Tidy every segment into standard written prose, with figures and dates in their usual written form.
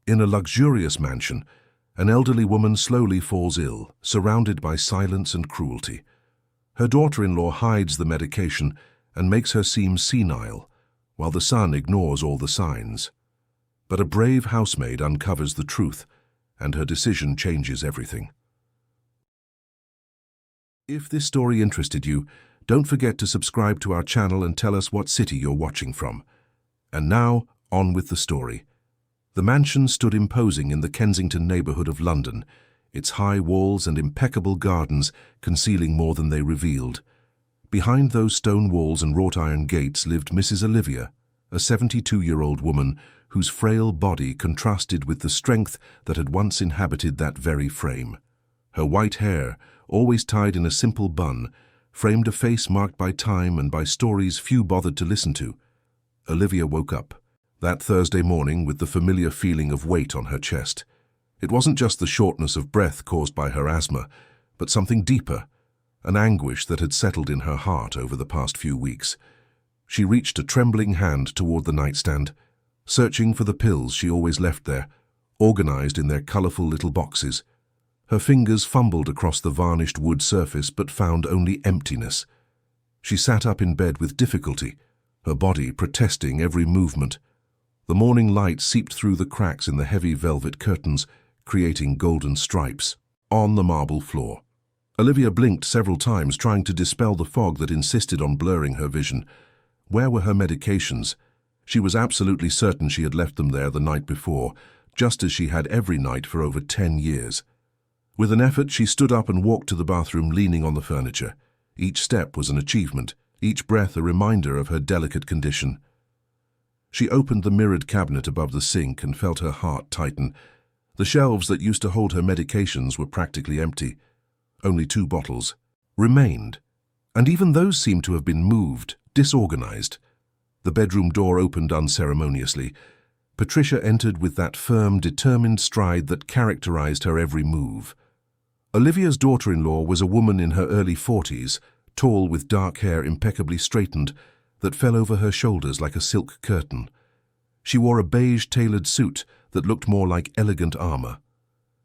In a luxurious mansion, an elderly woman slowly falls ill, surrounded by silence and cruelty. Her daughter-in-law hides the medication and makes her seem senile, while the son ignores all the signs. But a brave housemaid uncovers the truth, and her decision changes everything. If this story interested you, don't forget to subscribe to our channel and tell us what city you're watching from. And now, on with the story. The mansion stood imposing in the Kensington neighbourhood of London, its high walls and impeccable gardens concealing more than they revealed. Behind those stone walls and wrought-iron gates lived Mrs. Olivia, a 72-year-old woman whose frail body contrasted with the strength that had once inhabited that very frame. Her white hair, always tied in a simple bun, framed a face marked by time and by stories few bothered to listen to. Olivia woke up that Thursday morning with the familiar feeling of weight on her chest. It wasn't just the shortness of breath caused by her asthma, but something deeper, an anguish that had settled in her heart over the past few weeks. She reached a trembling hand toward the nightstand, searching for the pills she always left there, organized in their colorful little boxes. Her fingers fumbled across the varnished wood surface but found only emptiness. She sat up in bed with difficulty, her body protesting every movement. The morning light seeped through the cracks in the heavy velvet curtains, creating golden stripes on the marble floor. Olivia blinked several times, trying to dispel the fog that insisted on blurring her vision. Where were her medications? She was absolutely certain she had left them there the night before, just as she had every night for over 10 years. With an effort, she stood up and walked to the bathroom, leaning on the furniture. Each step was an achievement, each breath a reminder of her delicate condition. She opened the mirrored cabinet above the sink and felt her heart tighten. The shelves that used to hold her medications were practically empty. Only 2 bottles remained, and even those seemed to have been moved, disorganized. The bedroom door opened unceremoniously. Patricia entered with that firm, determined stride that characterized her every move. Olivia's daughter-in-law was a woman in her early 40s, tall with dark hair impeccably straightened, that fell over her shoulders like a silk curtain. She wore a beige tailored suit that looked more like elegant armor.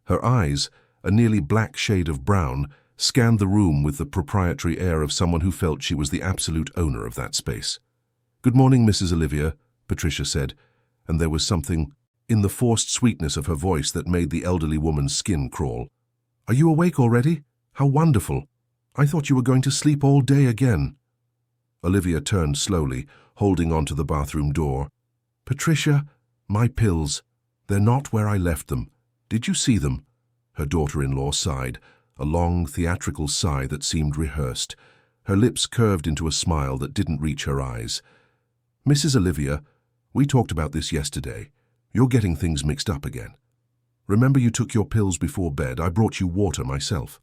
Her eyes, a nearly black shade of brown, scanned the room with the proprietary air of someone who felt she was the absolute owner of that space. "Good morning, Mrs. Olivia," Patricia said, and there was something in the forced sweetness of her voice that made the elderly woman's skin crawl. "Are you awake already? How wonderful! I thought you were going to sleep all day again." Olivia turned slowly, holding onto the bathroom door. "Patricia, my pills. They're not where I left them. Did you see them?" Her daughter-in-law sighed, a long, theatrical sigh that seemed rehearsed. Her lips curved into a smile that didn't reach her eyes. "Mrs. Olivia, we talked about this yesterday. You're getting things mixed up again. Remember you took your pills before bed? I brought you water myself."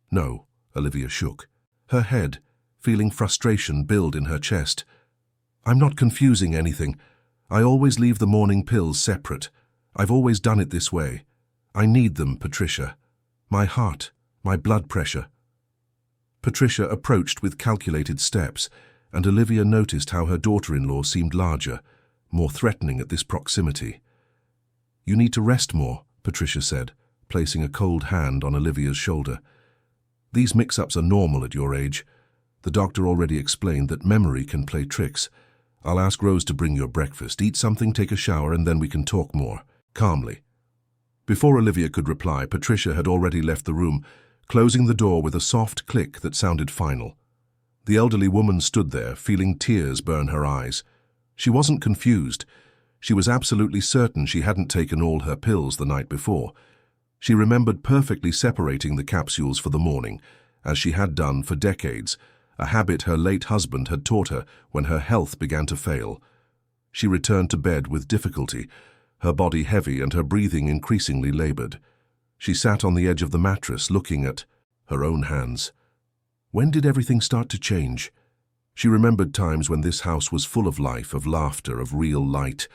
"No," Olivia shook. Her head, feeling frustration build in her chest. "I'm not confusing anything. I always leave the morning pills separate. I've always done it this way. I need them, Patricia. My heart, my blood pressure." Patricia approached with calculated steps, and Olivia noticed how her daughter-in-law seemed larger, more threatening at this proximity. "You need to rest more," Patricia said, placing a cold hand on Olivia's shoulder. "These mix-ups are normal at your age. The doctor already explained that memory can play tricks. I'll ask Rose to bring your breakfast. Eat something, take a shower, and then we can talk more, calmly." Before Olivia could reply, Patricia had already left the room, closing the door with a soft click that sounded final. The elderly woman stood there, feeling tears burn her eyes. She wasn't confused. She was absolutely certain she hadn't taken all her pills the night before. She remembered perfectly separating the capsules for the morning, as she had done for decades, a habit her late husband had taught her when her health began to fail. She returned to bed with difficulty, her body heavy and her breathing increasingly labored. She sat on the edge of the mattress, looking at her own hands. When did everything start to change? She remembered times when this house was full of life, of laughter, of real light.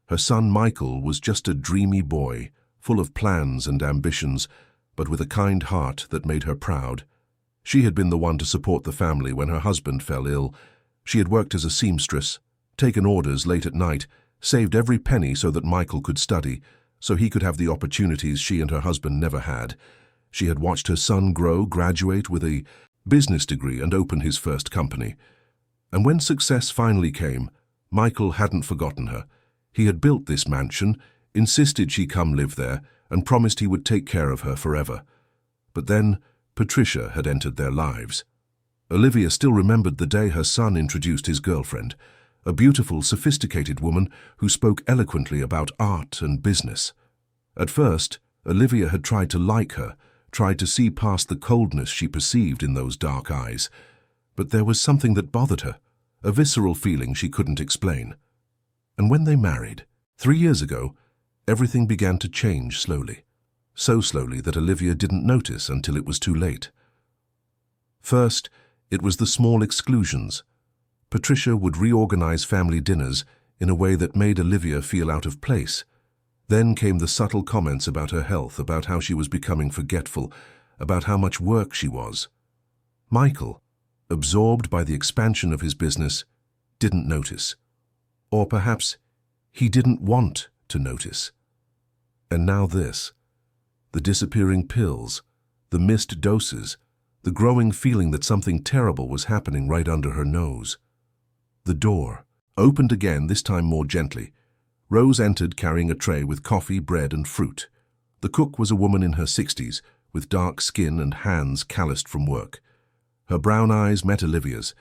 Her son Michael was just a dreamy boy, full of plans and ambitions, but with a kind heart that made her proud. She had been the one to support the family when her husband fell ill. She had worked as a seamstress, taken orders late at night, saved every penny so that Michael could study, so he could have the opportunities she and her husband never had. She had watched her son grow, graduate with a business degree and open his first company. And when success finally came, Michael hadn't forgotten her. He had built this mansion, insisted she come live there, and promised he would take care of her forever. But then Patricia had entered their lives. Olivia still remembered the day her son introduced his girlfriend, a beautiful, sophisticated woman who spoke eloquently about art and business. At first, Olivia had tried to like her, tried to see past the coldness she perceived in those dark eyes. But there was something that bothered her, a visceral feeling she couldn't explain. And when they married, 3 years ago, everything began to change slowly. So slowly that Olivia didn't notice until it was too late. First, it was the small exclusions. Patricia would reorganize family dinners in a way that made Olivia feel out of place. Then came the subtle comments about her health, about how she was becoming forgetful, about how much work she was. Michael, absorbed by the expansion of his business, didn't notice. Or perhaps he didn't want to notice. And now this. The disappearing pills, the missed doses, the growing feeling that something terrible was happening right under her nose. The door opened again, this time more gently. Rose entered carrying a tray with coffee, bread, and fruit. The cook was a woman in her 60s, with dark skin and hands calloused from work. Her brown eyes met Olivia's,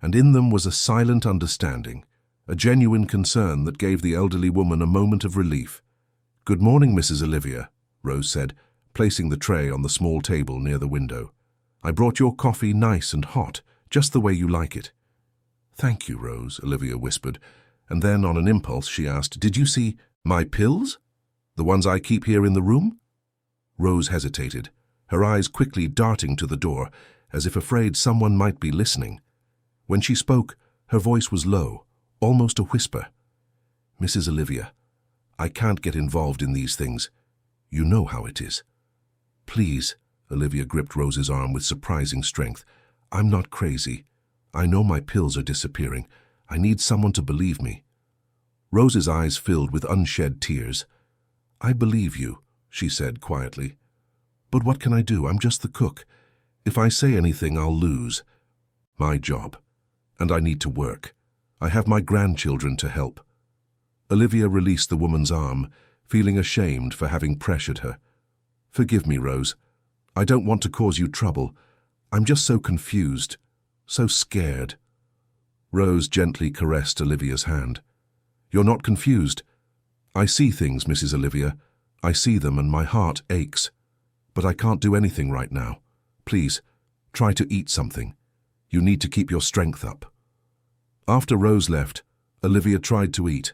and in them was a silent understanding, a genuine concern that gave the elderly woman a moment of relief. "Good morning, Mrs. Olivia," Rose said, placing the tray on the small table near the window. "I brought your coffee nice and hot, just the way you like it." "Thank you, Rose," Olivia whispered, and then on an impulse she asked, "Did you see my pills? The ones I keep here in the room?" Rose hesitated, her eyes quickly darting to the door, as if afraid someone might be listening. When she spoke, her voice was low, almost a whisper. "Mrs. Olivia, I can't get involved in these things. You know how it is." "Please," Olivia gripped Rose's arm with surprising strength. "I'm not crazy. I know my pills are disappearing. I need someone to believe me." Rose's eyes filled with unshed tears. "I believe you," she said quietly. "But what can I do? I'm just the cook. If I say anything, I'll lose my job. And I need to work. I have my grandchildren to help." Olivia released the woman's arm, feeling ashamed for having pressured her. "Forgive me, Rose. I don't want to cause you trouble. I'm just so confused, so scared." Rose gently caressed Olivia's hand. "You're not confused. I see things, Mrs. Olivia. I see them and my heart aches. But I can't do anything right now. Please, try to eat something. You need to keep your strength up." After Rose left, Olivia tried to eat,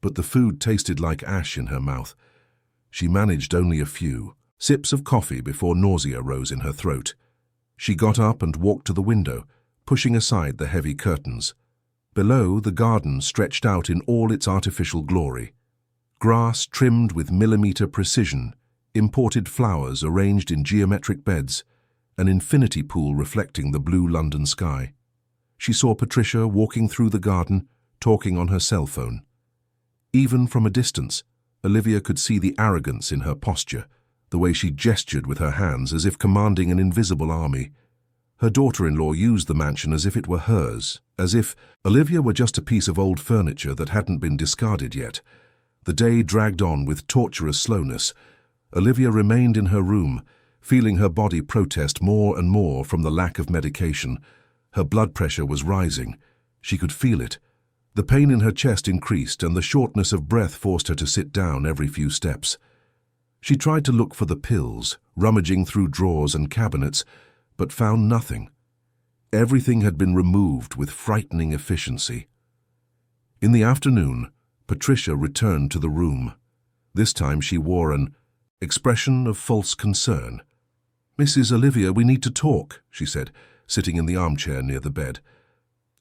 but the food tasted like ash in her mouth. She managed only a few sips of coffee before nausea rose in her throat. She got up and walked to the window, pushing aside the heavy curtains. Below, the garden stretched out in all its artificial glory. Grass trimmed with millimeter precision, imported flowers arranged in geometric beds, an infinity pool reflecting the blue London sky. She saw Patricia walking through the garden, talking on her cell phone. Even from a distance, Olivia could see the arrogance in her posture, the way she gestured with her hands as if commanding an invisible army. Her daughter-in-law used the mansion as if it were hers, as if Olivia were just a piece of old furniture that hadn't been discarded yet. The day dragged on with torturous slowness. Olivia remained in her room, feeling her body protest more and more from the lack of medication. Her blood pressure was rising. She could feel it. The pain in her chest increased, and the shortness of breath forced her to sit down every few steps. She tried to look for the pills, rummaging through drawers and cabinets, but found nothing. Everything had been removed with frightening efficiency. In the afternoon, Patricia returned to the room. This time she wore an expression of false concern. "Mrs. Olivia, we need to talk," she said, sitting in the armchair near the bed.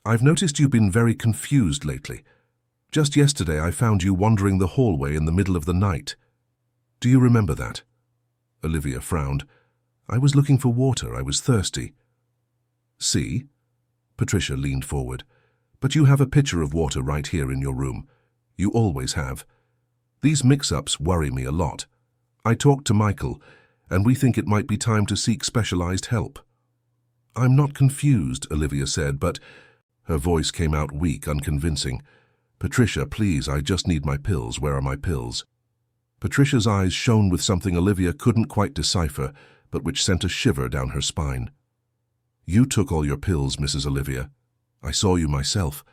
"I've noticed you've been very confused lately. Just yesterday I found you wandering the hallway in the middle of the night. Do you remember that?" Olivia frowned. "I was looking for water. I was thirsty." "See?" Patricia leaned forward. "But you have a pitcher of water right here in your room. You always have. These mix-ups worry me a lot. I talked to Michael, and we think it might be time to seek specialized help. I'm not confused, Olivia said, but her voice came out weak, unconvincing. Patricia, please, I just need my pills. Where are my pills? Patricia's eyes shone with something Olivia couldn't quite decipher, but which sent a shiver down her spine. You took all your pills, Mrs. Olivia. I saw you myself.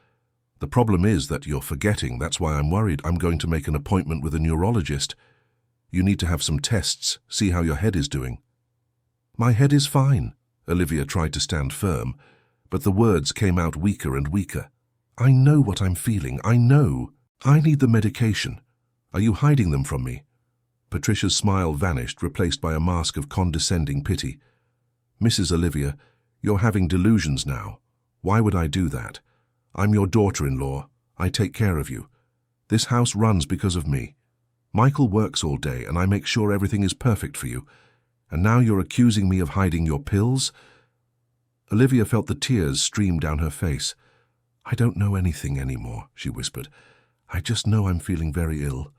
The problem is that you're forgetting. That's why I'm worried. I'm going to make an appointment with a neurologist. You need to have some tests, see how your head is doing. My head is fine. Olivia tried to stand firm, but the words came out weaker and weaker. I know what I'm feeling. I know. I need the medication. Are you hiding them from me? Patricia's smile vanished, replaced by a mask of condescending pity. Mrs. Olivia, you're having delusions now. Why would I do that? I'm your daughter-in-law. I take care of you. This house runs because of me. Michael works all day, and I make sure everything is perfect for you. And now you're accusing me of hiding your pills? Olivia felt the tears stream down her face. I don't know anything anymore, she whispered. I just know I'm feeling very ill.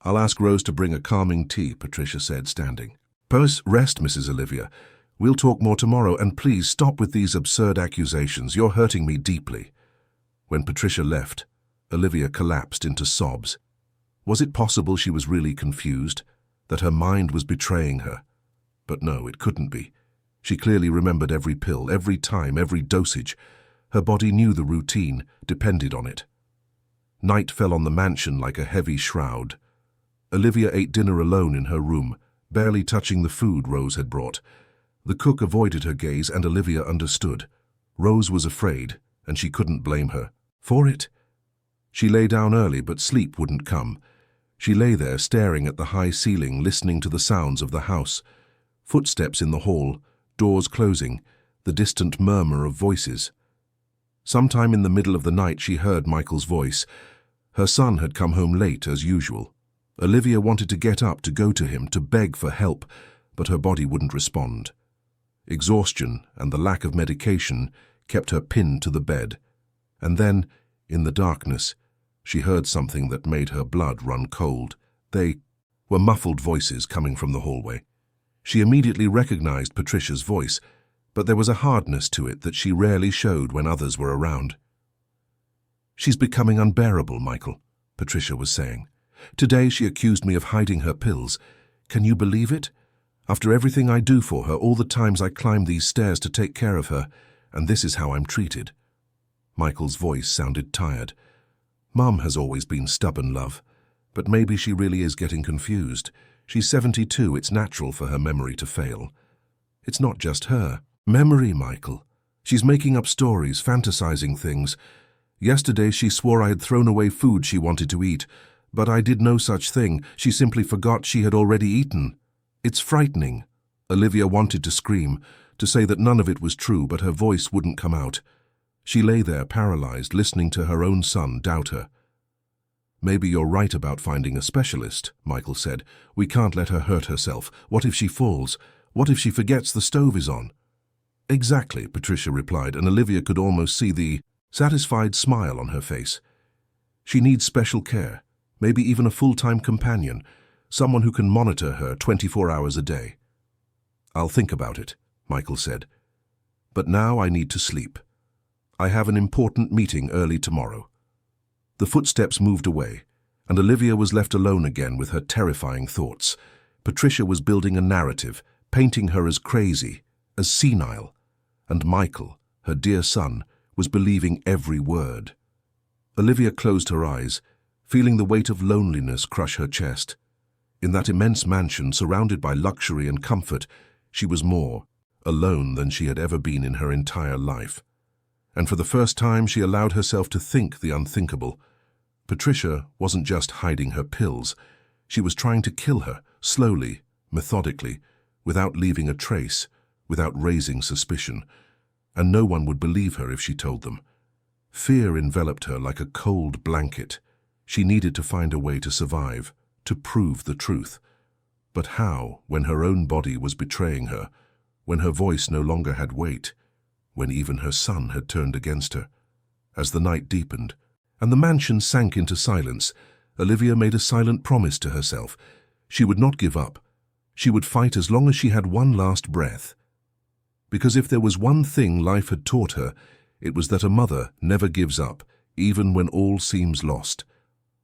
I'll ask Rose to bring a calming tea, Patricia said, standing. Rest, Mrs. Olivia. We'll talk more tomorrow, and please stop with these absurd accusations. You're hurting me deeply. When Patricia left, Olivia collapsed into sobs. Was it possible she was really confused, that her mind was betraying her? But no, it couldn't be. She clearly remembered every pill, every time, every dosage. Her body knew the routine, depended on it. Night fell on the mansion like a heavy shroud. Olivia ate dinner alone in her room, barely touching the food Rose had brought. The cook avoided her gaze, and Olivia understood. Rose was afraid, and she couldn't blame her for it. She lay down early, but sleep wouldn't come. She lay there staring at the high ceiling, listening to the sounds of the house. Footsteps in the hall, doors closing, the distant murmur of voices. Sometime in the middle of the night she heard Michael's voice. Her son had come home late as usual. Olivia wanted to get up to go to him, to beg for help, but her body wouldn't respond. Exhaustion and the lack of medication kept her pinned to the bed. And then, in the darkness, she heard something that made her blood run cold. They were muffled voices coming from the hallway. She immediately recognized Patricia's voice, but there was a hardness to it that she rarely showed when others were around. She's becoming unbearable, Michael, Patricia was saying. Today she accused me of hiding her pills. Can you believe it? After everything I do for her, all the times I climb these stairs to take care of her, and this is how I'm treated. Michael's voice sounded tired. Mum has always been stubborn, love, but maybe she really is getting confused. She's 72, it's natural for her memory to fail. It's not just her. Memory, Michael. She's making up stories, fantasizing things. Yesterday she swore I had thrown away food she wanted to eat, but I did no such thing. She simply forgot she had already eaten. It's frightening. Olivia wanted to scream, to say that none of it was true, but her voice wouldn't come out. She lay there, paralyzed, listening to her own son doubt her. Maybe you're right about finding a specialist, Michael said. We can't let her hurt herself. What if she falls? What if she forgets the stove is on? Exactly, Patricia replied, and Olivia could almost see the satisfied smile on her face. She needs special care, maybe even a full-time companion, someone who can monitor her 24 hours a day. I'll think about it, Michael said. But now I need to sleep. I have an important meeting early tomorrow. The footsteps moved away, and Olivia was left alone again with her terrifying thoughts. Patricia was building a narrative, painting her as crazy, as senile, and Michael, her dear son, was believing every word. Olivia closed her eyes, feeling the weight of loneliness crush her chest. In that immense mansion, surrounded by luxury and comfort, she was more alone than she had ever been in her entire life. And for the first time she allowed herself to think the unthinkable. Patricia wasn't just hiding her pills. She was trying to kill her, slowly, methodically, without leaving a trace, without raising suspicion. And no one would believe her if she told them. Fear enveloped her like a cold blanket. She needed to find a way to survive, to prove the truth. But how, when her own body was betraying her, when her voice no longer had weight, when even her son had turned against her? As the night deepened, and the mansion sank into silence, Olivia made a silent promise to herself. She would not give up. She would fight as long as she had one last breath. Because if there was one thing life had taught her, it was that a mother never gives up, even when all seems lost.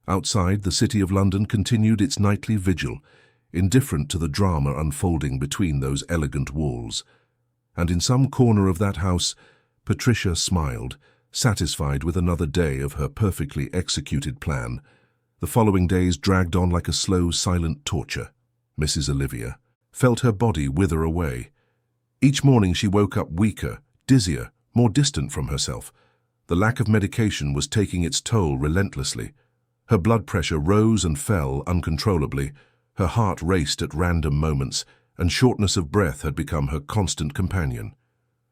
Outside, the City of London continued its nightly vigil, indifferent to the drama unfolding between those elegant walls. And in some corner of that house, Patricia smiled, satisfied with another day of her perfectly executed plan. The following days dragged on like a slow, silent torture. Mrs. Olivia felt her body wither away. Each morning she woke up weaker, dizzier, more distant from herself. The lack of medication was taking its toll relentlessly. Her blood pressure rose and fell uncontrollably. Her heart raced at random moments, and shortness of breath had become her constant companion.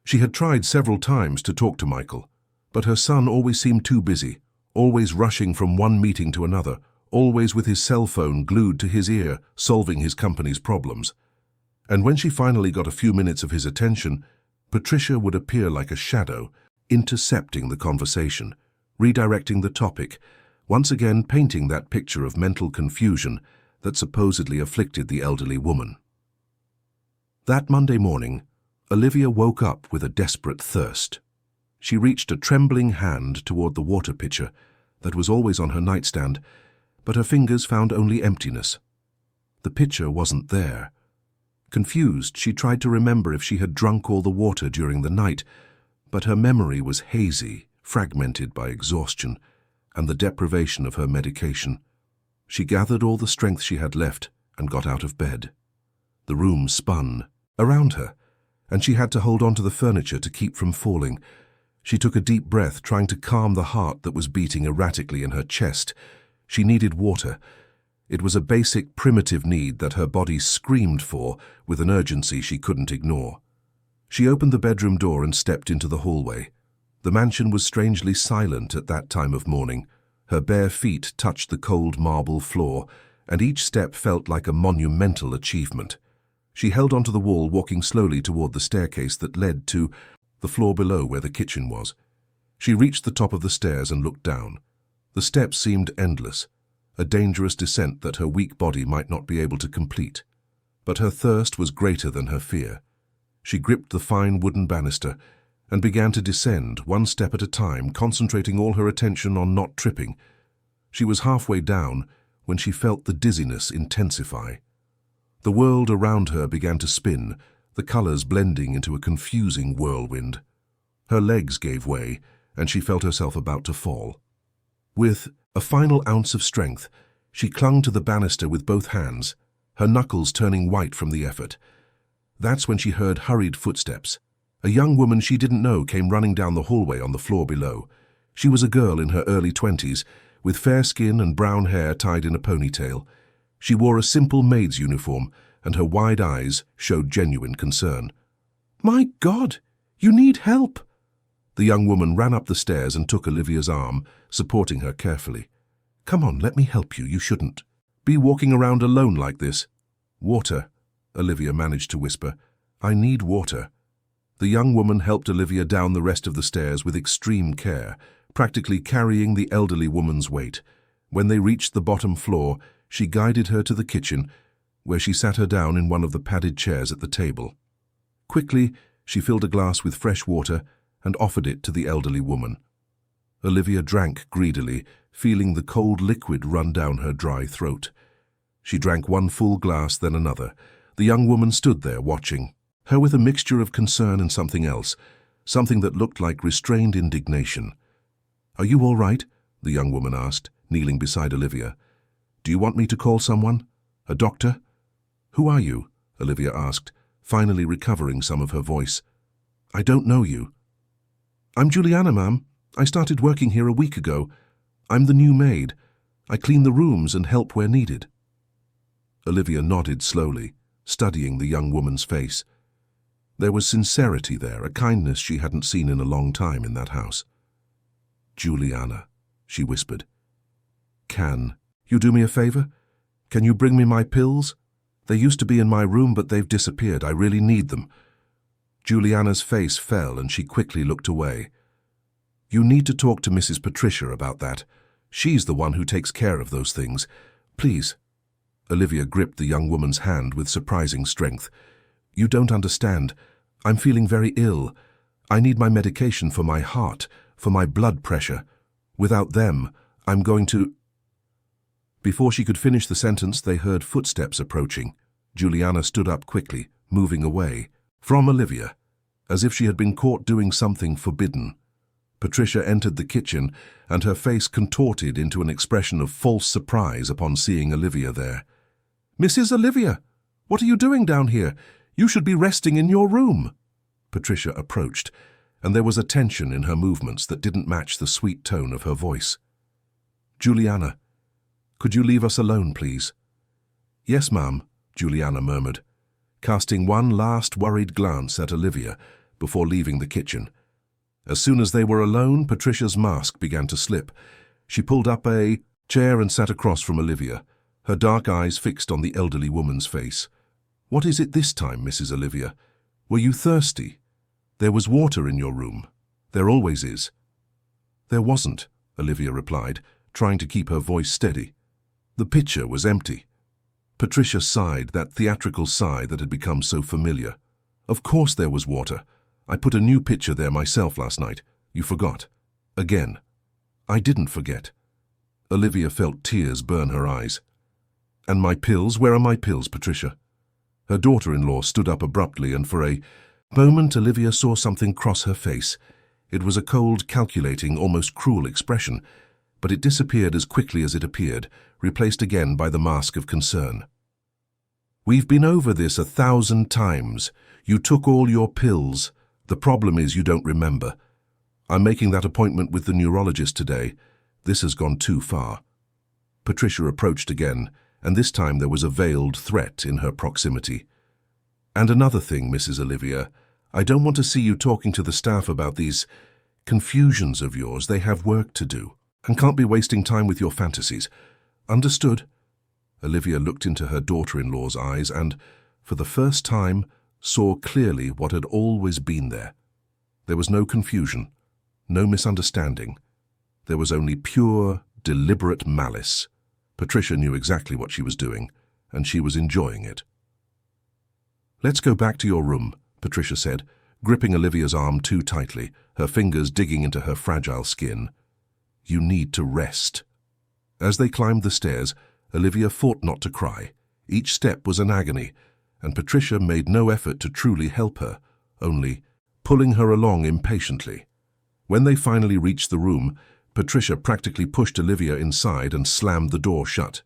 She had tried several times to talk to Michael, but her son always seemed too busy, always rushing from one meeting to another, always with his cell phone glued to his ear, solving his company's problems. And when she finally got a few minutes of his attention, Patricia would appear like a shadow, intercepting the conversation, redirecting the topic, once again painting that picture of mental confusion that supposedly afflicted the elderly woman. That Monday morning, Olivia woke up with a desperate thirst. She reached a trembling hand toward the water pitcher that was always on her nightstand, but her fingers found only emptiness. The pitcher wasn't there. Confused, she tried to remember if she had drunk all the water during the night, but her memory was hazy, fragmented by exhaustion and the deprivation of her medication. She gathered all the strength she had left and got out of bed. The room spun around her, and she had to hold on to the furniture to keep from falling. She took a deep breath, trying to calm the heart that was beating erratically in her chest. She needed water. It was a basic, primitive need that her body screamed for with an urgency she couldn't ignore. She opened the bedroom door and stepped into the hallway. The mansion was strangely silent at that time of morning. Her bare feet touched the cold marble floor, and each step felt like a monumental achievement. She held onto the wall, walking slowly toward the staircase that led to the floor below where the kitchen was. She reached the top of the stairs and looked down. The steps seemed endless, a dangerous descent that her weak body might not be able to complete. But her thirst was greater than her fear. She gripped the fine wooden banister and began to descend, one step at a time, concentrating all her attention on not tripping. She was halfway down when she felt the dizziness intensify. The world around her began to spin, the colors blending into a confusing whirlwind. Her legs gave way, and she felt herself about to fall. With a final ounce of strength, she clung to the banister with both hands, her knuckles turning white from the effort. That's when she heard hurried footsteps. A young woman she didn't know came running down the hallway on the floor below. She was a girl in her early 20s, with fair skin and brown hair tied in a ponytail. She wore a simple maid's uniform, and her wide eyes showed genuine concern. "My God, you need help!" The young woman ran up the stairs and took Olivia's arm, supporting her carefully. "Come on, let me help you. You shouldn't be walking around alone like this." "Water," Olivia managed to whisper. "I need water." The young woman helped Olivia down the rest of the stairs with extreme care, practically carrying the elderly woman's weight. When they reached the bottom floor, she guided her to the kitchen, where she sat her down in one of the padded chairs at the table. Quickly, she filled a glass with fresh water and offered it to the elderly woman. Olivia drank greedily, feeling the cold liquid run down her dry throat. She drank one full glass, then another. The young woman stood there watching, her with a mixture of concern and something else, something that looked like restrained indignation. "Are you all right?" the young woman asked, kneeling beside Olivia. "Do you want me to call someone? A doctor?" "Who are you?" Olivia asked, finally recovering some of her voice. "I don't know you." "I'm Juliana, ma'am. I started working here a week ago. I'm the new maid. I clean the rooms and help where needed." Olivia nodded slowly, studying the young woman's face. There was sincerity there, a kindness she hadn't seen in a long time in that house. "Juliana," she whispered. "Can you do me a favor? Can you bring me my pills? They used to be in my room, but they've disappeared. I really need them." Juliana's face fell and she quickly looked away. "You need to talk to Mrs. Patricia about that. She's the one who takes care of those things. Please." Olivia gripped the young woman's hand with surprising strength. "You don't understand. I'm feeling very ill. I need my medication for my heart, for my blood pressure. Without them, I'm going to—" Before she could finish the sentence, they heard footsteps approaching. Juliana stood up quickly, moving away from Olivia, as if she had been caught doing something forbidden. Patricia entered the kitchen, and her face contorted into an expression of false surprise upon seeing Olivia there. "Mrs. Olivia, what are you doing down here? You should be resting in your room." Patricia approached, and there was a tension in her movements that didn't match the sweet tone of her voice. "Juliana, could you leave us alone, please?" "Yes, ma'am," Juliana murmured, casting one last worried glance at Olivia before leaving the kitchen. As soon as they were alone, Patricia's mask began to slip. She pulled up a chair and sat across from Olivia, her dark eyes fixed on the elderly woman's face. "What is it this time, Mrs. Olivia? Were you thirsty? There was water in your room. There always is." "There wasn't," Olivia replied, trying to keep her voice steady. "The pitcher was empty." Patricia sighed, that theatrical sigh that had become so familiar. "Of course there was water. I put a new pitcher there myself last night. You forgot." "Again." "I didn't forget." Olivia felt tears burn her eyes. "And my pills? Where are my pills, Patricia?" Her daughter-in-law stood up abruptly, and for a moment Olivia saw something cross her face. It was a cold, calculating, almost cruel expression, but it disappeared as quickly as it appeared, replaced again by the mask of concern. "We've been over this 1,000 times. You took all your pills. The problem is you don't remember. I'm making that appointment with the neurologist today. This has gone too far." Patricia approached again, and this time there was a veiled threat in her proximity. "And another thing, Mrs. Olivia, I don't want to see you talking to the staff about these confusions of yours. They have work to do, and can't be wasting time with your fantasies. Understood?" Olivia looked into her daughter-in-law's eyes and, for the first time, saw clearly what had always been there. There was no confusion, no misunderstanding. There was only pure, deliberate malice. Patricia knew exactly what she was doing, and she was enjoying it. "Let's go back to your room," Patricia said, gripping Olivia's arm too tightly, her fingers digging into her fragile skin. "You need to rest." As they climbed the stairs, Olivia fought not to cry. Each step was an agony, and Patricia made no effort to truly help her, only pulling her along impatiently. When they finally reached the room, Patricia practically pushed Olivia inside and slammed the door shut.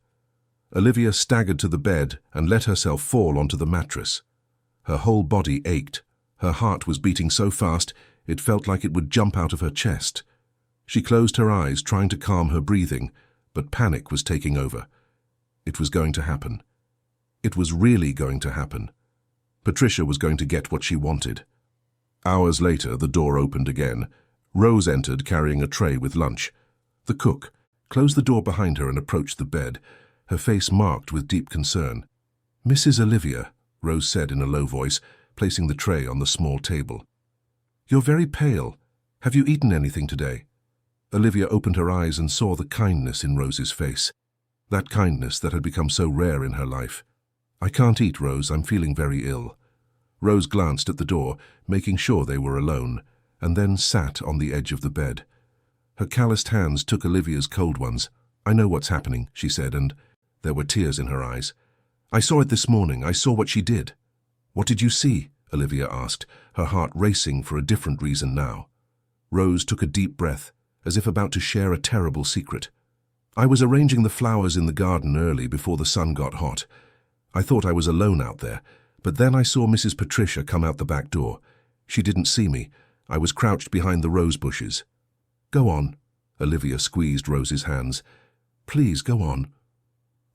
Olivia staggered to the bed and let herself fall onto the mattress. Her whole body ached. Her heart was beating so fast it felt like it would jump out of her chest. She closed her eyes, trying to calm her breathing, but panic was taking over. It was going to happen. It was really going to happen. Patricia was going to get what she wanted. Hours later, the door opened again. Rose entered carrying a tray with lunch. The cook closed the door behind her and approached the bed, her face marked with deep concern. "Mrs. Olivia," Rose said in a low voice, placing the tray on the small table. "You're very pale. Have you eaten anything today?" Olivia opened her eyes and saw the kindness in Rose's face, that kindness that had become so rare in her life. "I can't eat, Rose. I'm feeling very ill." Rose glanced at the door, making sure they were alone, and then sat on the edge of the bed. Her calloused hands took Olivia's cold ones. "I know what's happening," she said, and there were tears in her eyes. "I saw it this morning. I saw what she did." "What did you see?" Olivia asked, her heart racing for a different reason now. Rose took a deep breath, as if about to share a terrible secret. "I was arranging the flowers in the garden early before the sun got hot. I thought I was alone out there, but then I saw Mrs. Patricia come out the back door. She didn't see me. I was crouched behind the rose bushes." "Go on." Olivia squeezed Rose's hands. "Please, go on."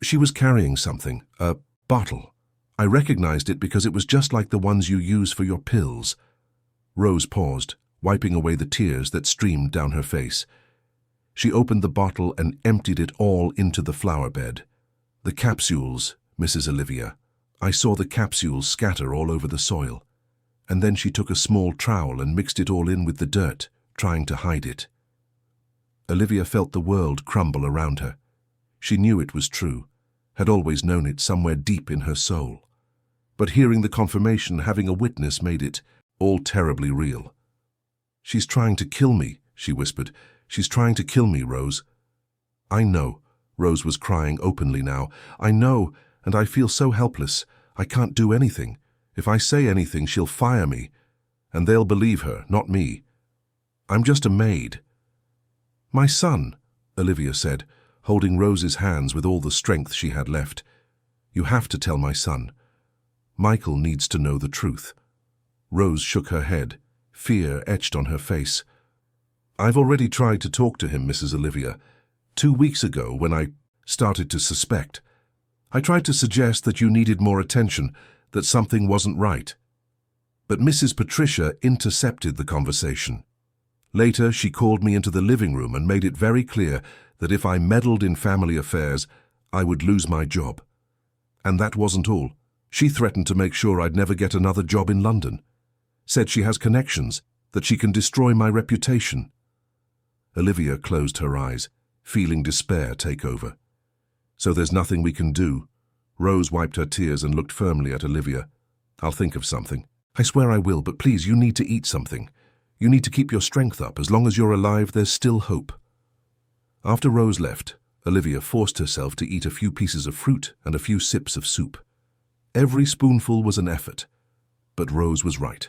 "She was carrying something, a bottle. I recognized it because it was just like the ones you use for your pills." Rose paused, wiping away the tears that streamed down her face. She opened the bottle and emptied it all into the flower bed. "The capsules, Mrs. Olivia. I saw the capsules scatter all over the soil. And then she took a small trowel and mixed it all in with the dirt, trying to hide it." Olivia felt the world crumble around her. She knew it was true, had always known it somewhere deep in her soul. But hearing the confirmation, having a witness, made it all terribly real. "She's trying to kill me," she whispered. "She's trying to kill me, Rose." "I know." Rose was crying openly now. "I know, and I feel so helpless. I can't do anything. If I say anything, she'll fire me. And they'll believe her, not me. I'm just a maid." "My son," Olivia said, holding Rose's hands with all the strength she had left. "You have to tell my son. Michael needs to know the truth." Rose shook her head, fear etched on her face. "I've already tried to talk to him, Mrs. Olivia. 2 weeks ago, when I started to suspect. I tried to suggest that you needed more attention, that something wasn't right." But Mrs. Patricia intercepted the conversation. Later, she called me into the living room and made it very clear that if I meddled in family affairs, I would lose my job. And that wasn't all. She threatened to make sure I'd never get another job in London. Said she has connections, that she can destroy my reputation. Olivia closed her eyes, feeling despair take over. "So there's nothing we can do?" Rose wiped her tears and looked firmly at Olivia. "I'll think of something. I swear I will, but please, you need to eat something. You need to keep your strength up. As long as you're alive, there's still hope." After Rose left, Olivia forced herself to eat a few pieces of fruit and a few sips of soup. Every spoonful was an effort. But Rose was right.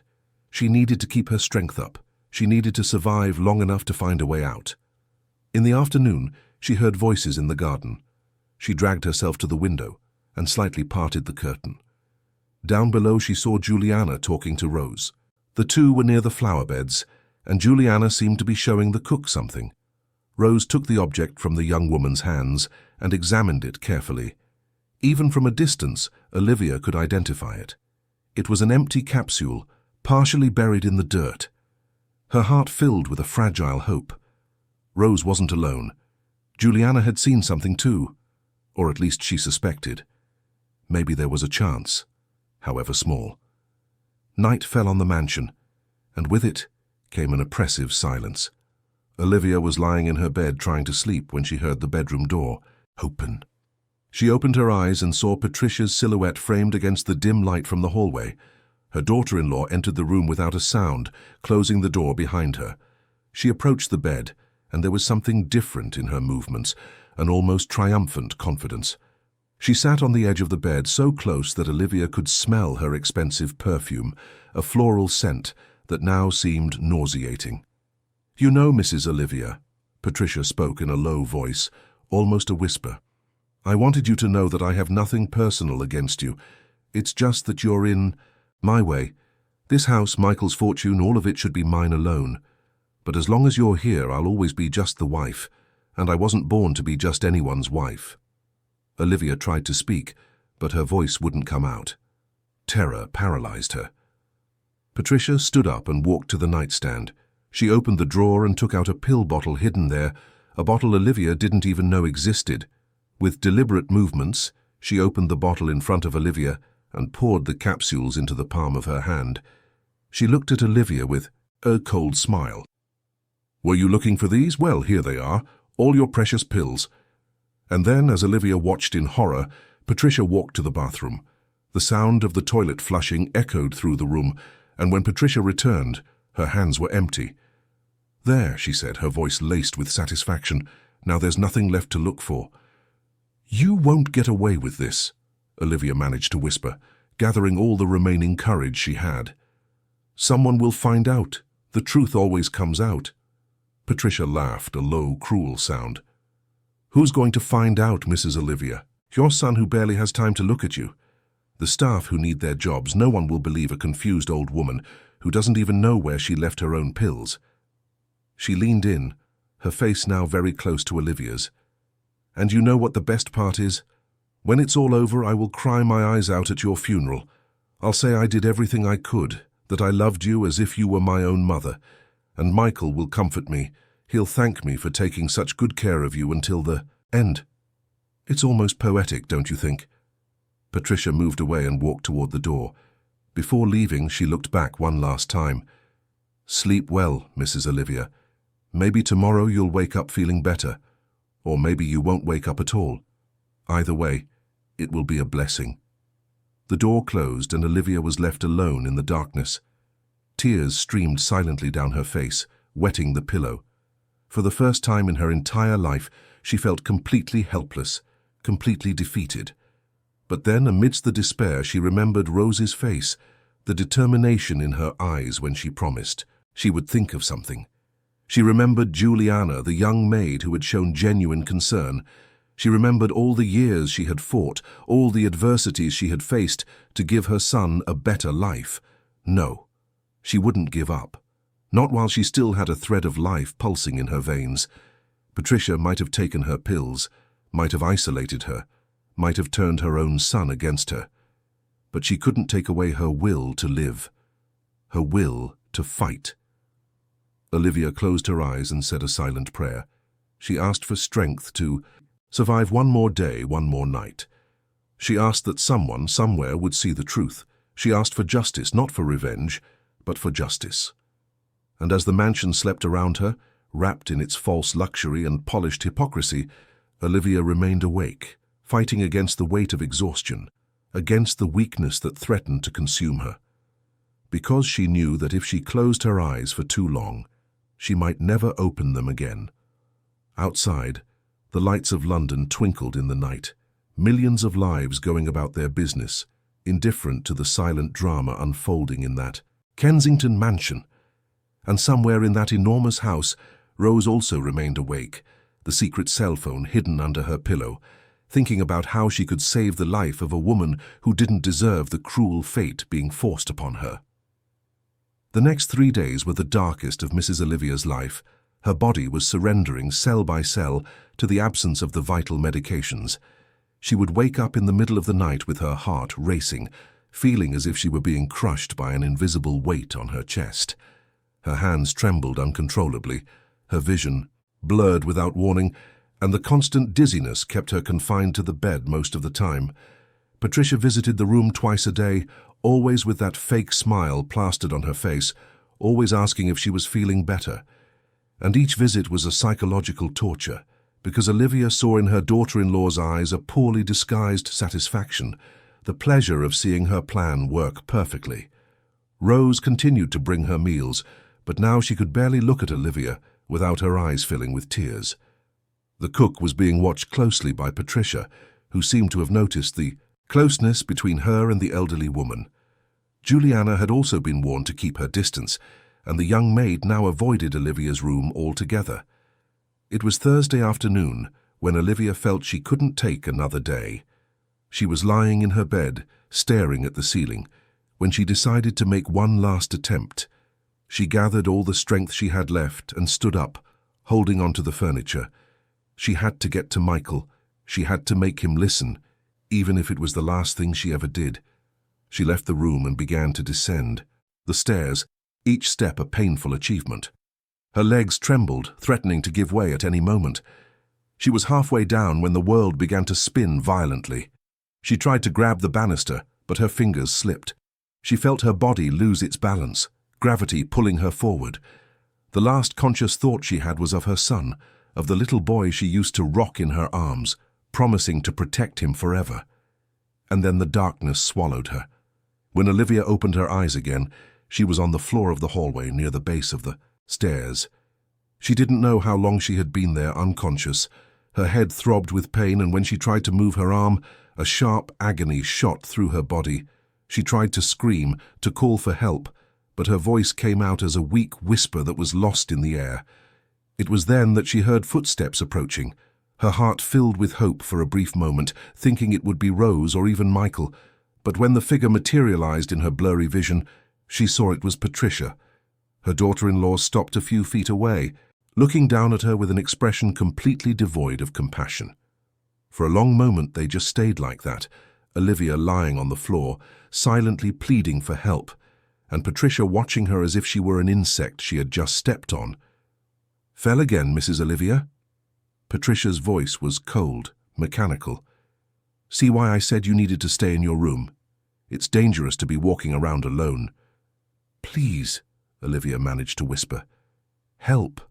She needed to keep her strength up. She needed to survive long enough to find a way out. In the afternoon, she heard voices in the garden. She dragged herself to the window and slightly parted the curtain. Down below, she saw Juliana talking to Rose. The two were near the flower beds, and Juliana seemed to be showing the cook something. Rose took the object from the young woman's hands and examined it carefully. Even from a distance, Olivia could identify it. It was an empty capsule, partially buried in the dirt. Her heart filled with a fragile hope. Rose wasn't alone. Juliana had seen something too, or at least she suspected. Maybe there was a chance, however small. Night fell on the mansion, and with it came an oppressive silence. Olivia was lying in her bed trying to sleep when she heard the bedroom door open. She opened her eyes and saw Patricia's silhouette framed against the dim light from the hallway. Her daughter-in-law entered the room without a sound, closing the door behind her. She approached the bed, and there was something different in her movements, an almost triumphant confidence. She sat on the edge of the bed so close that Olivia could smell her expensive perfume, a floral scent that now seemed nauseating. "You know, Mrs. Olivia," Patricia spoke in a low voice, almost a whisper, "I wanted you to know that I have nothing personal against you. It's just that you're in my way. This house, Michael's fortune, all of it should be mine alone. But as long as you're here, I'll always be just the wife, and I wasn't born to be just anyone's wife." Olivia tried to speak, but her voice wouldn't come out. Terror paralyzed her. Patricia stood up and walked to the nightstand. She opened the drawer and took out a pill bottle hidden there, a bottle Olivia didn't even know existed. With deliberate movements, she opened the bottle in front of Olivia and poured the capsules into the palm of her hand. She looked at Olivia with a cold smile. "Were you looking for these? Well, here they are, all your precious pills." And then, as Olivia watched in horror, Patricia walked to the bathroom. The sound of the toilet flushing echoed through the room, and when Patricia returned, her hands were empty. "There," she said, her voice laced with satisfaction. "Now there's nothing left to look for." "You won't get away with this," Olivia managed to whisper, gathering all the remaining courage she had. "Someone will find out. The truth always comes out." Patricia laughed, a low, cruel sound. "Who's going to find out, Mrs. Olivia? Your son who barely has time to look at you. The staff who need their jobs. No one will believe a confused old woman who doesn't even know where she left her own pills." She leaned in, her face now very close to Olivia's. "And you know what the best part is? When it's all over, I will cry my eyes out at your funeral. I'll say I did everything I could, that I loved you as if you were my own mother. And Michael will comfort me. He'll thank me for taking such good care of you until the end." It's almost poetic, don't you think? Patricia moved away and walked toward the door. Before leaving, she looked back one last time. "Sleep well, Mrs. Olivia. Maybe tomorrow you'll wake up feeling better, or maybe you won't wake up at all. Either way, it will be a blessing." The door closed and Olivia was left alone in the darkness. Tears streamed silently down her face, wetting the pillow. For the first time in her entire life, she felt completely helpless, completely defeated. But then, amidst the despair, she remembered Rose's face, the determination in her eyes when she promised she would think of something. She remembered Juliana, the young maid who had shown genuine concern. She remembered all the years she had fought, all the adversities she had faced to give her son a better life. No, she wouldn't give up. Not while she still had a thread of life pulsing in her veins. Patricia might have taken her pills, might have isolated her, might have turned her own son against her. But she couldn't take away her will to live, her will to fight. Olivia closed her eyes and said a silent prayer. She asked for strength to survive one more day, one more night. She asked that someone, somewhere, would see the truth. She asked for justice, not for revenge, but for justice. And as the mansion slept around her, wrapped in its false luxury and polished hypocrisy, Olivia remained awake, fighting against the weight of exhaustion, against the weakness that threatened to consume her. Because she knew that if she closed her eyes for too long, she might never open them again. Outside, the lights of London twinkled in the night, millions of lives going about their business, indifferent to the silent drama unfolding in that Kensington mansion. And somewhere in that enormous house, Rose also remained awake, the secret cell phone hidden under her pillow, thinking about how she could save the life of a woman who didn't deserve the cruel fate being forced upon her. The next 3 days were the darkest of Mrs. Olivia's life. Her body was surrendering cell by cell to the absence of the vital medications. She would wake up in the middle of the night with her heart racing, feeling as if she were being crushed by an invisible weight on her chest. Her hands trembled uncontrollably, her vision blurred without warning, and the constant dizziness kept her confined to the bed most of the time. Patricia visited the room twice a day, always with that fake smile plastered on her face, always asking if she was feeling better. And each visit was a psychological torture, because Olivia saw in her daughter-in-law's eyes a poorly disguised satisfaction, the pleasure of seeing her plan work perfectly. Rose continued to bring her meals, but now she could barely look at Olivia without her eyes filling with tears. The cook was being watched closely by Patricia, who seemed to have noticed the closeness between her and the elderly woman. Juliana had also been warned to keep her distance, and the young maid now avoided Olivia's room altogether. It was Thursday afternoon when Olivia felt she couldn't take another day. She was lying in her bed, staring at the ceiling, when she decided to make one last attempt. She gathered all the strength she had left and stood up, holding onto the furniture. She had to get to Michael. She had to make him listen, even if it was the last thing she ever did. She left the room and began to descend the stairs, each step a painful achievement. Her legs trembled, threatening to give way at any moment. She was halfway down when the world began to spin violently. She tried to grab the banister, but her fingers slipped. She felt her body lose its balance, gravity pulling her forward. The last conscious thought she had was of her son, of the little boy she used to rock in her arms, promising to protect him forever. And then the darkness swallowed her. When Olivia opened her eyes again, she was on the floor of the hallway near the base of the stairs. She didn't know how long she had been there unconscious. Her head throbbed with pain, and when she tried to move her arm, a sharp agony shot through her body. She tried to scream, to call for help, but her voice came out as a weak whisper that was lost in the air. It was then that she heard footsteps approaching. Her heart filled with hope for a brief moment, thinking it would be Rose or even Michael. But when the figure materialized in her blurry vision, she saw it was Patricia. Her daughter-in-law stopped a few feet away, looking down at her with an expression completely devoid of compassion. For a long moment they just stayed like that, Olivia lying on the floor, silently pleading for help, and Patricia watching her as if she were an insect she had just stepped on. "Fell again, Mrs. Olivia?" Patricia's voice was cold, mechanical. "See why I said you needed to stay in your room? It's dangerous to be walking around alone." "Please," Olivia managed to whisper. "Help."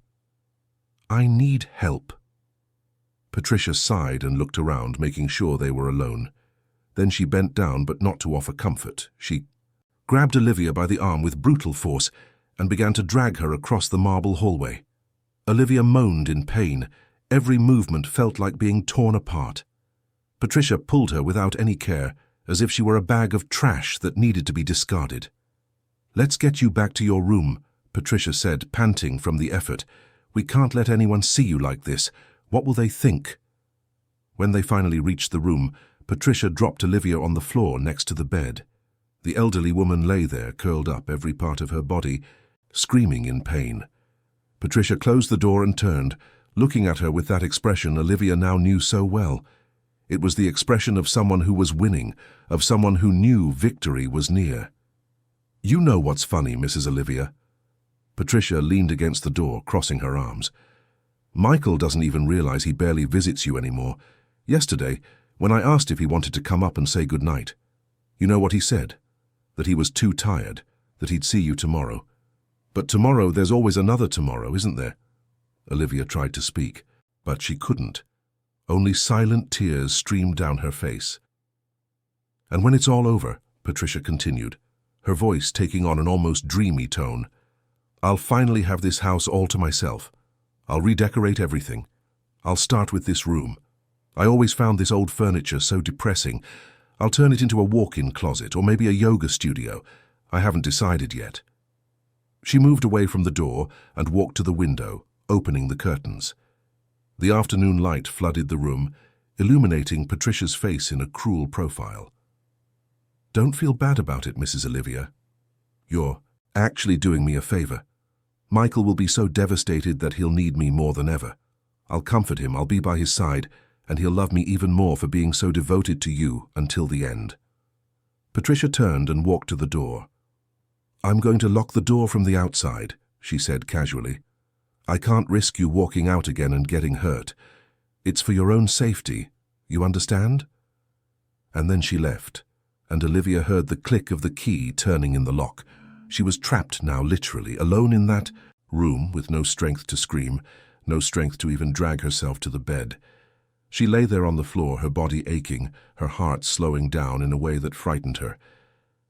I need help. Patricia sighed and looked around, making sure they were alone. Then she bent down, but not to offer comfort. She grabbed Olivia by the arm with brutal force and began to drag her across the marble hallway. Olivia moaned in pain. Every movement felt like being torn apart. Patricia pulled her without any care, as if she were a bag of trash that needed to be discarded. "Let's get you back to your room," Patricia said, panting from the effort. "We can't let anyone see you like this. What will they think?" When they finally reached the room, Patricia dropped Olivia on the floor next to the bed. The elderly woman lay there, curled up, every part of her body screaming in pain. Patricia closed the door and turned, looking at her with that expression Olivia now knew so well. It was the expression of someone who was winning, of someone who knew victory was near. "You know what's funny, Mrs. Olivia?" Patricia leaned against the door, crossing her arms. "Michael doesn't even realize he barely visits you anymore. Yesterday, when I asked if he wanted to come up and say goodnight, you know what he said? That he was too tired, that he'd see you tomorrow. But tomorrow, there's always another tomorrow, isn't there?" Olivia tried to speak, but she couldn't. Only silent tears streamed down her face. "And when it's all over," Patricia continued, her voice taking on an almost dreamy tone, "I'll finally have this house all to myself. I'll redecorate everything. I'll start with this room. I always found this old furniture so depressing. I'll turn it into a walk-in closet or maybe a yoga studio. I haven't decided yet." She moved away from the door and walked to the window, opening the curtains. The afternoon light flooded the room, illuminating Patricia's face in a cruel profile. "Don't feel bad about it, Mrs. Olivia. You're actually doing me a favor. Michael will be so devastated that he'll need me more than ever. I'll comfort him, I'll be by his side, and he'll love me even more for being so devoted to you until the end." Patricia turned and walked to the door. "I'm going to lock the door from the outside," she said casually. "I can't risk you walking out again and getting hurt. It's for your own safety, you understand?" And then she left, and Olivia heard the click of the key turning in the lock. She was trapped now, literally, alone in that room with no strength to scream, no strength to even drag herself to the bed. She lay there on the floor, her body aching, her heart slowing down in a way that frightened her.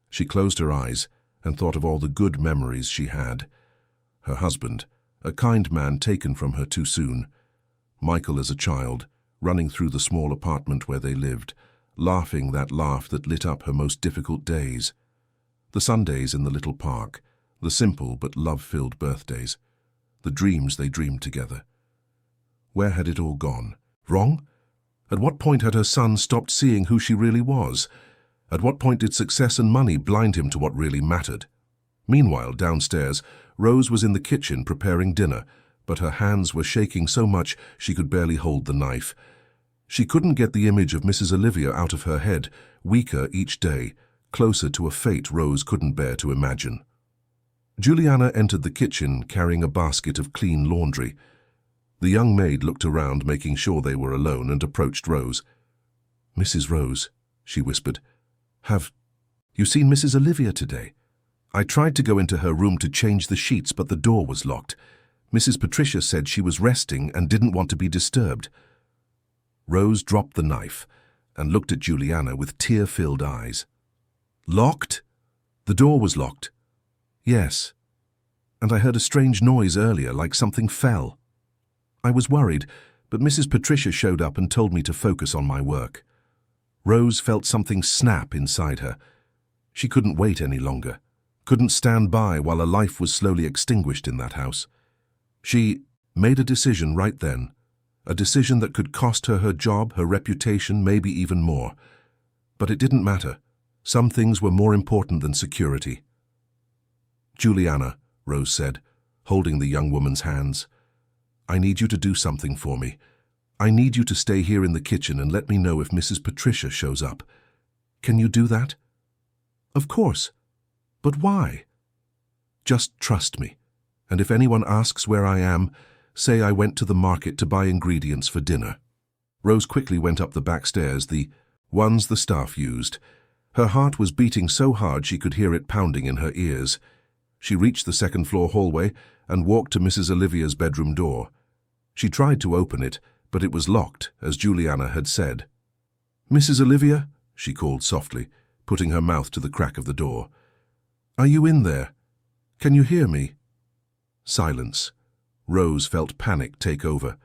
She closed her eyes and thought of all the good memories she had. Her husband, a kind man taken from her too soon. Michael as a child, running through the small apartment where they lived, laughing that laugh that lit up her most difficult days. The Sundays in the little park, the simple but love-filled birthdays, the dreams they dreamed together. Where had it all gone? Wrong? At what point had her son stopped seeing who she really was? At what point did success and money blind him to what really mattered? Meanwhile, downstairs, Rose was in the kitchen preparing dinner, but her hands were shaking so much she could barely hold the knife. She couldn't get the image of Mrs. Olivia out of her head, weaker each day, closer to a fate Rose couldn't bear to imagine. Juliana entered the kitchen carrying a basket of clean laundry. The young maid looked around, making sure they were alone, and approached Rose. "Mrs. Rose," she whispered, "have you seen Mrs. Olivia today? I tried to go into her room to change the sheets, but the door was locked. Mrs. Patricia said she was resting and didn't want to be disturbed." Rose dropped the knife and looked at Juliana with tear-filled eyes. "Locked?" "The door was locked." "Yes. And I heard a strange noise earlier, like something fell. I was worried, but Mrs. Patricia showed up and told me to focus on my work." Rose felt something snap inside her. She couldn't wait any longer, couldn't stand by while a life was slowly extinguished in that house. She made a decision right then, a decision that could cost her her job, her reputation, maybe even more. But it didn't matter. Some things were more important than security. "Juliana," Rose said, holding the young woman's hands, "I need you to do something for me. I need you to stay here in the kitchen and let me know if Mrs. Patricia shows up. Can you do that?" "Of course. But why?" "Just trust me. And if anyone asks where I am, say I went to the market to buy ingredients for dinner." Rose quickly went up the back stairs, the ones the staff used. Her heart was beating so hard she could hear it pounding in her ears. She reached the second-floor hallway and walked to Mrs. Olivia's bedroom door. She tried to open it, but it was locked, as Juliana had said. "Mrs. Olivia?" she called softly, putting her mouth to the crack of the door. "Are you in there? Can you hear me?" Silence. Rose felt panic take over.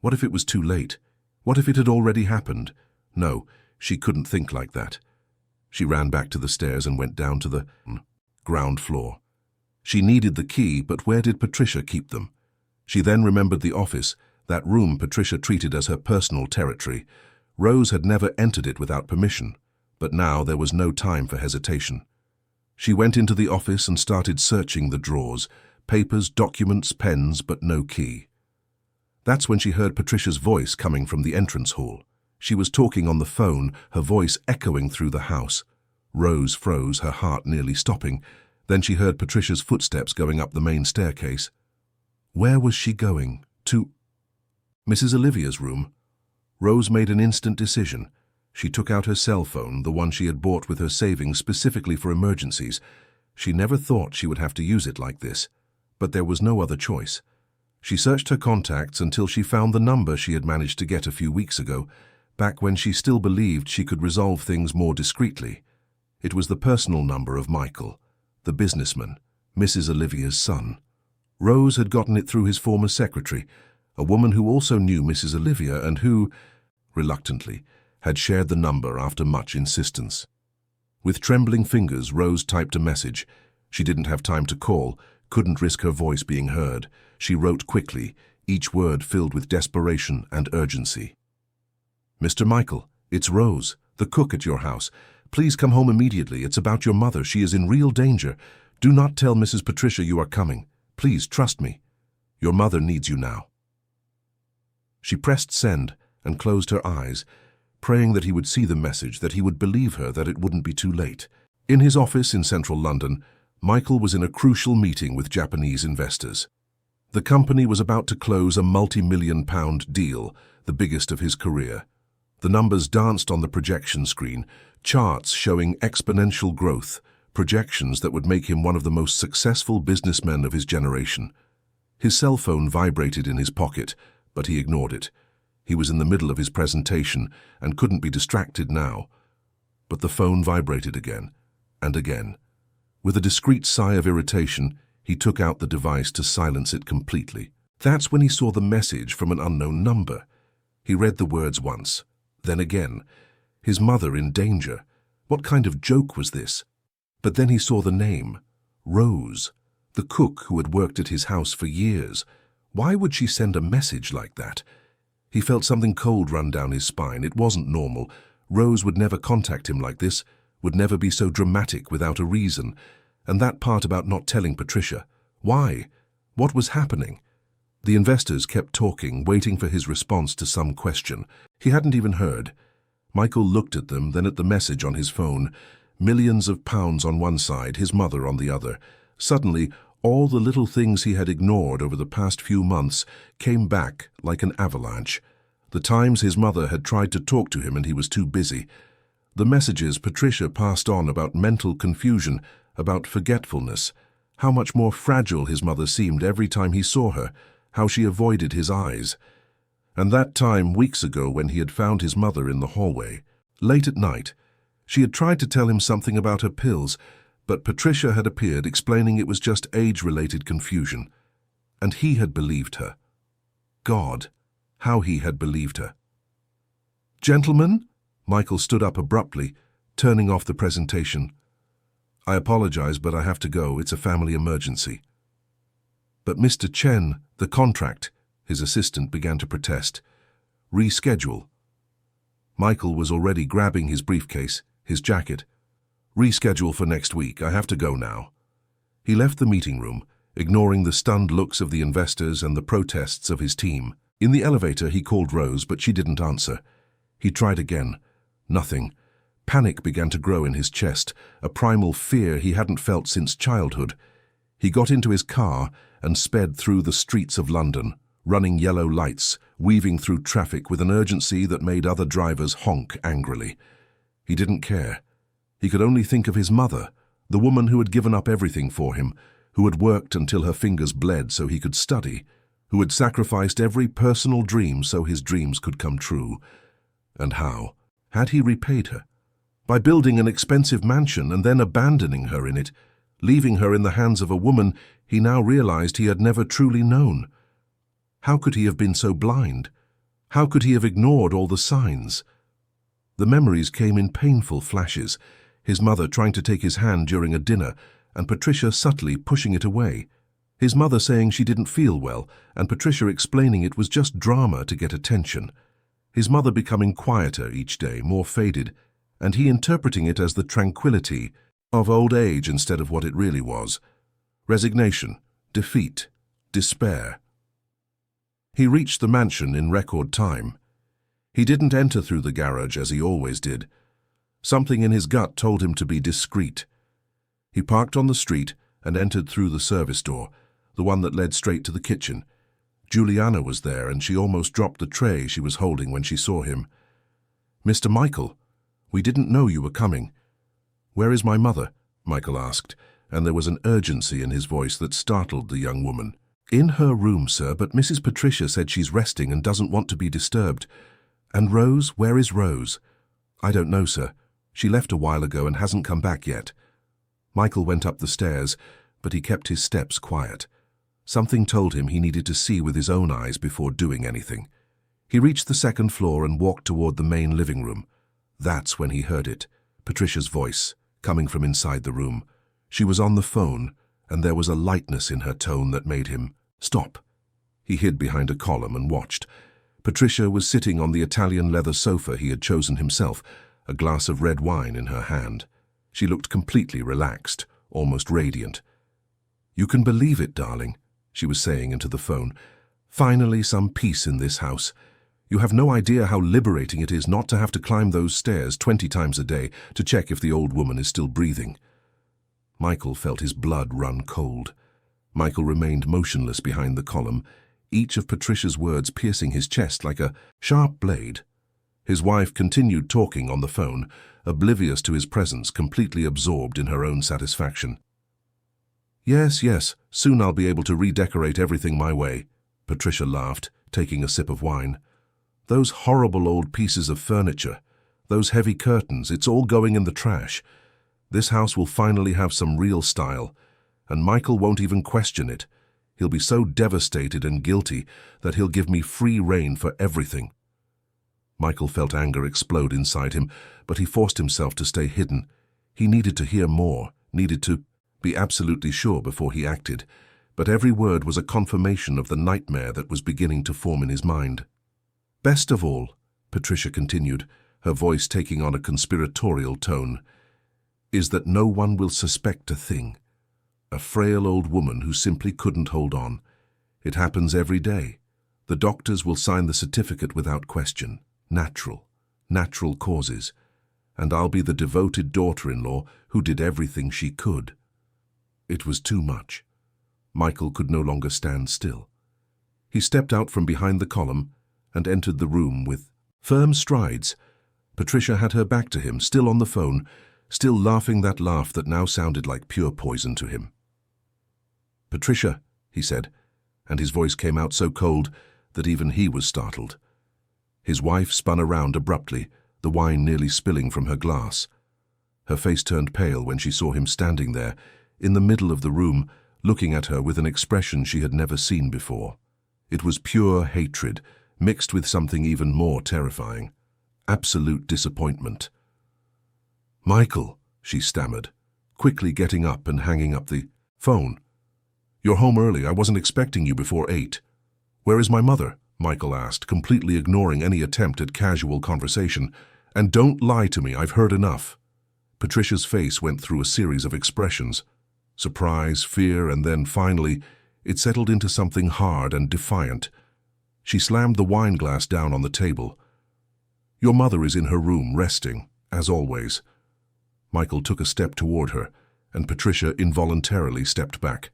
What if it was too late? What if it had already happened? No, she couldn't think like that. She ran back to the stairs and went down to the ground floor. She needed the key, but where did Patricia keep them? She then remembered the office, that room Patricia treated as her personal territory. Rose had never entered it without permission, but now there was no time for hesitation. She went into the office and started searching the drawers, papers, documents, pens, but no key. That's when she heard Patricia's voice coming from the entrance hall. She was talking on the phone, her voice echoing through the house. Rose froze, her heart nearly stopping. Then she heard Patricia's footsteps going up the main staircase. Where was she going? To Mrs. Olivia's room. Rose made an instant decision. She took out her cell phone, the one she had bought with her savings specifically for emergencies. She never thought she would have to use it like this, but there was no other choice. She searched her contacts until she found the number she had managed to get a few weeks ago, back when she still believed she could resolve things more discreetly. It was the personal number of Michael, the businessman, Mrs. Olivia's son. Rose had gotten it through his former secretary, a woman who also knew Mrs. Olivia and who, reluctantly, had shared the number after much insistence. With trembling fingers, Rose typed a message. She didn't have time to call, couldn't risk her voice being heard. She wrote quickly, each word filled with desperation and urgency. "Mr. Michael, it's Rose, the cook at your house. Please come home immediately. It's about your mother. She is in real danger. Do not tell Mrs. Patricia you are coming. Please trust me. Your mother needs you now." She pressed send and closed her eyes, praying that he would see the message, that he would believe her, that it wouldn't be too late. In his office in central London, Michael was in a crucial meeting with Japanese investors. The company was about to close a multi-million-pound deal, the biggest of his career. The numbers danced on the projection screen, charts showing exponential growth, projections that would make him one of the most successful businessmen of his generation. His cell phone vibrated in his pocket, but he ignored it. He was in the middle of his presentation and couldn't be distracted now. But the phone vibrated again and again. With a discreet sigh of irritation, he took out the device to silence it completely. That's when he saw the message from an unknown number. He read the words once, then again. His mother in danger. What kind of joke was this? But then he saw the name, Rose, the cook who had worked at his house for years. Why would she send a message like that? He felt something cold run down his spine. It wasn't normal. Rose would never contact him like this, would never be so dramatic without a reason. And that part about not telling Patricia. Why? What was happening? The investors kept talking, waiting for his response to some question. He hadn't even heard. Michael looked at them, then at the message on his phone. Millions of pounds on one side, his mother on the other. Suddenly, all the little things he had ignored over the past few months came back like an avalanche. The times his mother had tried to talk to him and he was too busy. The messages Patricia passed on about mental confusion, about forgetfulness, how much more fragile his mother seemed every time he saw her, how she avoided his eyes. And that time weeks ago when he had found his mother in the hallway, late at night. She had tried to tell him something about her pills, but Patricia had appeared explaining it was just age-related confusion. And he had believed her. God, how he had believed her. "Gentlemen," Michael stood up abruptly, turning off the presentation. "I apologize, but I have to go. It's a family emergency." "But Mr. Chen, the contract," his assistant began to protest. "Reschedule." Michael was already grabbing his briefcase, his jacket. "Reschedule for next week. I have to go now." He left the meeting room, ignoring the stunned looks of the investors and the protests of his team. In the elevator, he called Rose, but she didn't answer. He tried again. Nothing. Panic began to grow in his chest, a primal fear he hadn't felt since childhood. He got into his car and sped through the streets of London, running yellow lights, weaving through traffic with an urgency that made other drivers honk angrily. He didn't care. He could only think of his mother, the woman who had given up everything for him, who had worked until her fingers bled so he could study, who had sacrificed every personal dream so his dreams could come true. And how? Had he repaid her? By building an expensive mansion and then abandoning her in it, leaving her in the hands of a woman he now realized he had never truly known. How could he have been so blind? How could he have ignored all the signs? The memories came in painful flashes, his mother trying to take his hand during a dinner, and Patricia subtly pushing it away. His mother saying she didn't feel well, and Patricia explaining it was just drama to get attention. His mother becoming quieter each day, more faded, and he interpreting it as the tranquility of old age instead of what it really was. Resignation, defeat, despair. He reached the mansion in record time. He didn't enter through the garage as he always did. Something in his gut told him to be discreet. He parked on the street and entered through the service door, the one that led straight to the kitchen. Juliana was there, and she almost dropped the tray she was holding when she saw him. "Mr. Michael, we didn't know you were coming." "Where is my mother?" Michael asked, and there was an urgency in his voice that startled the young woman. "In her room, sir, but Mrs. Patricia said she's resting and doesn't want to be disturbed." "And Rose? Where is Rose?" "I don't know, sir. She left a while ago and hasn't come back yet." Michael went up the stairs, but he kept his steps quiet. Something told him he needed to see with his own eyes before doing anything. He reached the second floor and walked toward the main living room. That's when he heard it, Patricia's voice, coming from inside the room. She was on the phone, and there was a lightness in her tone that made him stop. He hid behind a column and watched. Patricia was sitting on the Italian leather sofa he had chosen himself, a glass of red wine in her hand. She looked completely relaxed, almost radiant. "You can believe it, darling," she was saying into the phone. "Finally some peace in this house. You have no idea how liberating it is not to have to climb those stairs 20 times a day to check if the old woman is still breathing." Michael felt his blood run cold. Michael remained motionless behind the column, each of Patricia's words piercing his chest like a sharp blade. His wife continued talking on the phone, oblivious to his presence, completely absorbed in her own satisfaction. Yes, soon I'll be able to redecorate everything my way," Patricia laughed, taking a sip of wine. "Those horrible old pieces of furniture, those heavy curtains, it's all going in the trash. This house will finally have some real style, and Michael won't even question it. He'll be so devastated and guilty that he'll give me free rein for everything." Michael felt anger explode inside him, but he forced himself to stay hidden. He needed to hear more, needed to be absolutely sure before he acted, but every word was a confirmation of the nightmare that was beginning to form in his mind. "Best of all," Patricia continued, her voice taking on a conspiratorial tone, "is that no one will suspect a thing. A frail old woman who simply couldn't hold on. It happens every day. The doctors will sign the certificate without question. Natural causes. And I'll be the devoted daughter-in-law who did everything she could." It was too much. Michael could no longer stand still. He stepped out from behind the column and entered the room with firm strides. Patricia had her back to him, still on the phone, still laughing that laugh that now sounded like pure poison to him. "Patricia," he said, and his voice came out so cold that even he was startled. His wife spun around abruptly, the wine nearly spilling from her glass. Her face turned pale when she saw him standing there, in the middle of the room, looking at her with an expression she had never seen before. It was pure hatred, mixed with something even more terrifying. Absolute disappointment. "Michael," she stammered, quickly getting up and hanging up the phone. "You're home early. I wasn't expecting you before 8. "Where is my mother?" Michael asked, completely ignoring any attempt at casual conversation. "And don't lie to me, I've heard enough." Patricia's face went through a series of expressions. Surprise, fear, and then, finally, it settled into something hard and defiant. She slammed the wine glass down on the table. "Your mother is in her room, resting, as always." Michael took a step toward her, and Patricia involuntarily stepped back.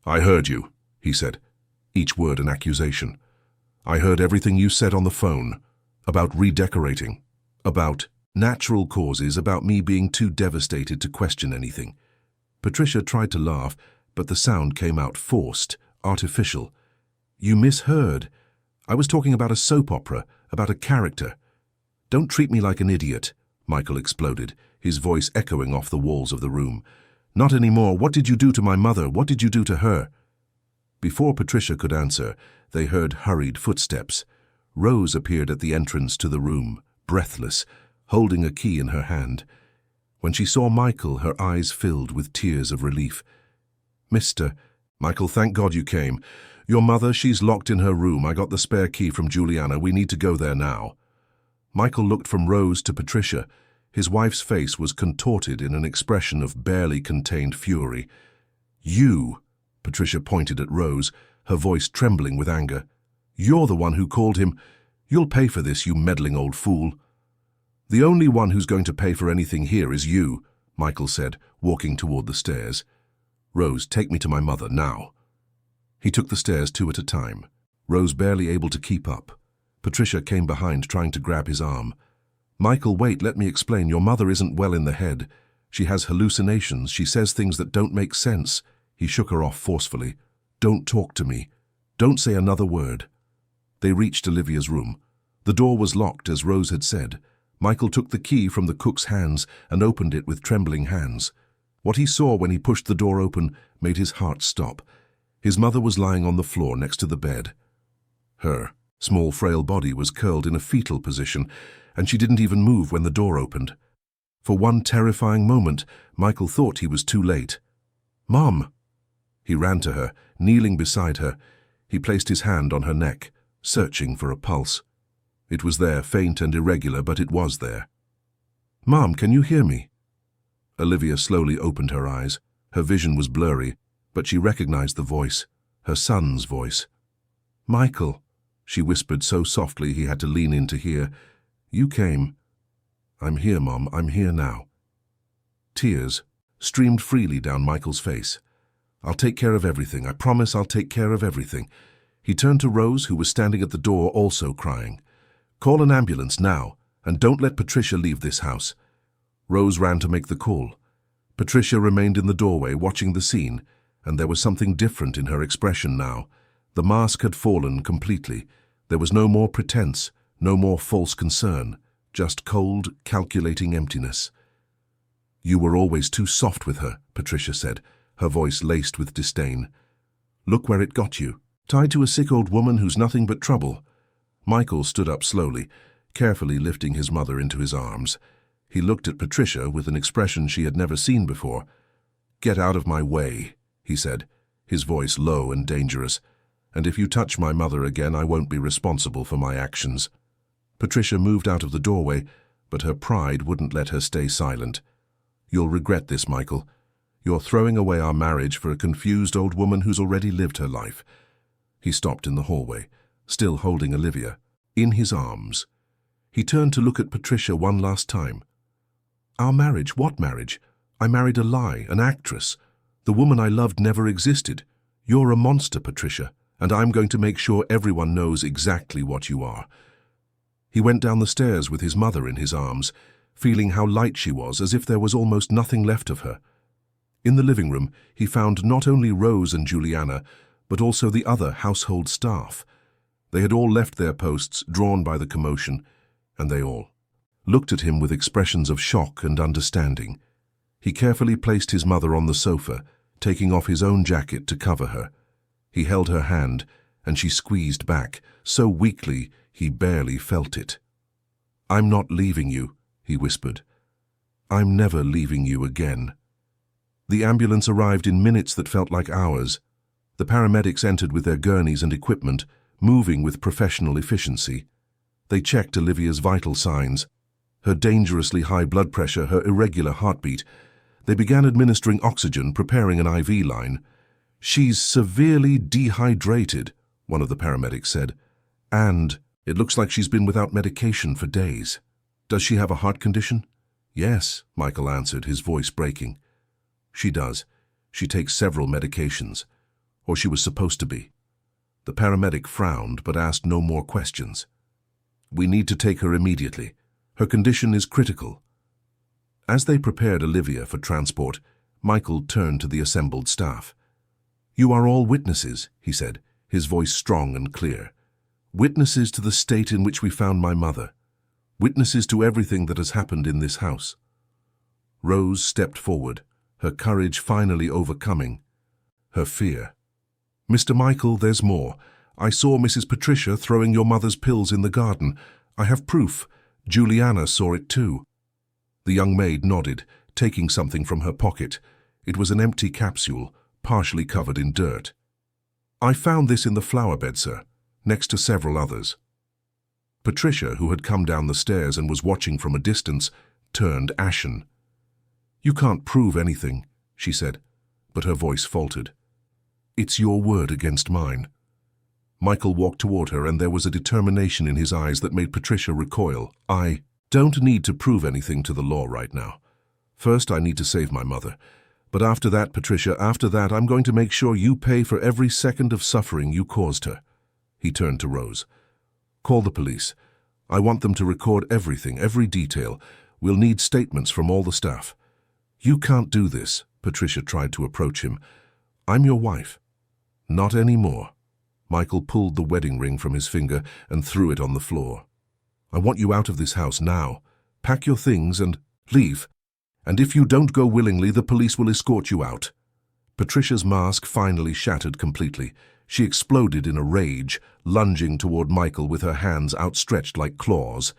"I heard you," he said, each word an accusation. "I heard everything you said on the phone, about redecorating, about natural causes, about me being too devastated to question anything." Patricia tried to laugh, but the sound came out forced, artificial. You misheard. I was talking about a soap opera, about a character. Don't treat me like an idiot, Michael exploded, his voice echoing off the walls of the room. Not anymore. What did you do to my mother? What did you do to her? Before Patricia could answer, they heard hurried footsteps. Rose appeared at the entrance to the room, breathless, holding a key in her hand. When she saw Michael, her eyes filled with tears of relief. Mister, Michael, thank God you came. Your mother, she's locked in her room. I got the spare key from Juliana. We need to go there now. Michael looked from Rose to Patricia. His wife's face was contorted in an expression of barely contained fury. You, Patricia pointed at Rose, her voice trembling with anger. You're the one who called him. You'll pay for this, you meddling old fool. The only one who's going to pay for anything here is you, Michael said, walking toward the stairs. Rose, take me to my mother, now. He took the stairs 2 at a time, Rose barely able to keep up. Patricia came behind, trying to grab his arm. Michael, wait, let me explain. Your mother isn't well in the head. She has hallucinations. She says things that don't make sense. He shook her off forcefully. Don't talk to me. Don't say another word. They reached Olivia's room. The door was locked, as Rose had said. Michael took the key from the cook's hands and opened it with trembling hands. What he saw when he pushed the door open made his heart stop. His mother was lying on the floor next to the bed. Her small, frail body was curled in a fetal position, and she didn't even move when the door opened. For one terrifying moment, Michael thought he was too late. Mom! He ran to her, kneeling beside her. He placed his hand on her neck, searching for a pulse. It was there, faint and irregular, but it was there. Mom, can you hear me? Olivia slowly opened her eyes. Her vision was blurry, but she recognized the voice, her son's voice. Michael, she whispered so softly he had to lean in to hear. You came. I'm here, Mom, I'm here now. Tears streamed freely down Michael's face. I'll take care of everything. I promise I'll take care of everything. He turned to Rose, who was standing at the door, also crying. Call an ambulance now, and don't let Patricia leave this house. Rose ran to make the call. Patricia remained in the doorway, watching the scene, and there was something different in her expression now. The mask had fallen completely. There was no more pretense, no more false concern, just cold, calculating emptiness. You were always too soft with her, Patricia said, her voice laced with disdain. Look where it got you, tied to a sick old woman who's nothing but trouble. Michael stood up slowly, carefully lifting his mother into his arms. He looked at Patricia with an expression she had never seen before. Get out of my way, he said, his voice low and dangerous. And if you touch my mother again, I won't be responsible for my actions. Patricia moved out of the doorway, but her pride wouldn't let her stay silent. You'll regret this, Michael. You're throwing away our marriage for a confused old woman who's already lived her life. He stopped in the hallway, still holding Olivia, in his arms. He turned to look at Patricia one last time. Our marriage? What marriage? I married a lie, an actress. The woman I loved never existed. You're a monster, Patricia, and I'm going to make sure everyone knows exactly what you are. He went down the stairs with his mother in his arms, feeling how light she was, as if there was almost nothing left of her. In the living room, he found not only Rose and Juliana, but also the other household staff. They had all left their posts, drawn by the commotion, and they all looked at him with expressions of shock and understanding. He carefully placed his mother on the sofa, taking off his own jacket to cover her. He held her hand, and she squeezed back, so weakly he barely felt it. I'm not leaving you, he whispered. I'm never leaving you again. The ambulance arrived in minutes that felt like hours. The paramedics entered with their gurneys and equipment, moving with professional efficiency. They checked Olivia's vital signs, her dangerously high blood pressure, her irregular heartbeat. They began administering oxygen, preparing an IV line. She's severely dehydrated, one of the paramedics said, and it looks like she's been without medication for days. Does she have a heart condition? Yes, Michael answered, his voice breaking. She does. She takes several medications, or she was supposed to be. The paramedic frowned but asked no more questions. We need to take her immediately. Her condition is critical. As they prepared Olivia for transport, Michael turned to the assembled staff. You are all witnesses, he said, his voice strong and clear. "Witnesses to the state in which we found my mother. Witnesses to everything that has happened in this house." Rose stepped forward, her courage finally overcoming her fear. "Mr. Michael, there's more. I saw Mrs. Patricia throwing your mother's pills in the garden. I have proof. Juliana saw it too." The young maid nodded, taking something from her pocket. It was an empty capsule, partially covered in dirt. "I found this in the flower bed, sir, next to several others." Patricia, who had come down the stairs and was watching from a distance, turned ashen. "You can't prove anything," she said, but her voice faltered. "It's your word against mine." Michael walked toward her, and there was a determination in his eyes that made Patricia recoil. "I don't need to prove anything to the law right now. First, I need to save my mother. But after that, Patricia, after that, I'm going to make sure you pay for every second of suffering you caused her." He turned to Rose. "Call the police. I want them to record everything, every detail. We'll need statements from all the staff." "You can't do this," Patricia tried to approach him. "I'm your wife." "Not anymore." Michael pulled the wedding ring from his finger and threw it on the floor. "I want you out of this house now. Pack your things and leave. And if you don't go willingly, the police will escort you out." Patricia's mask finally shattered completely. She exploded in a rage, lunging toward Michael with her hands outstretched like claws.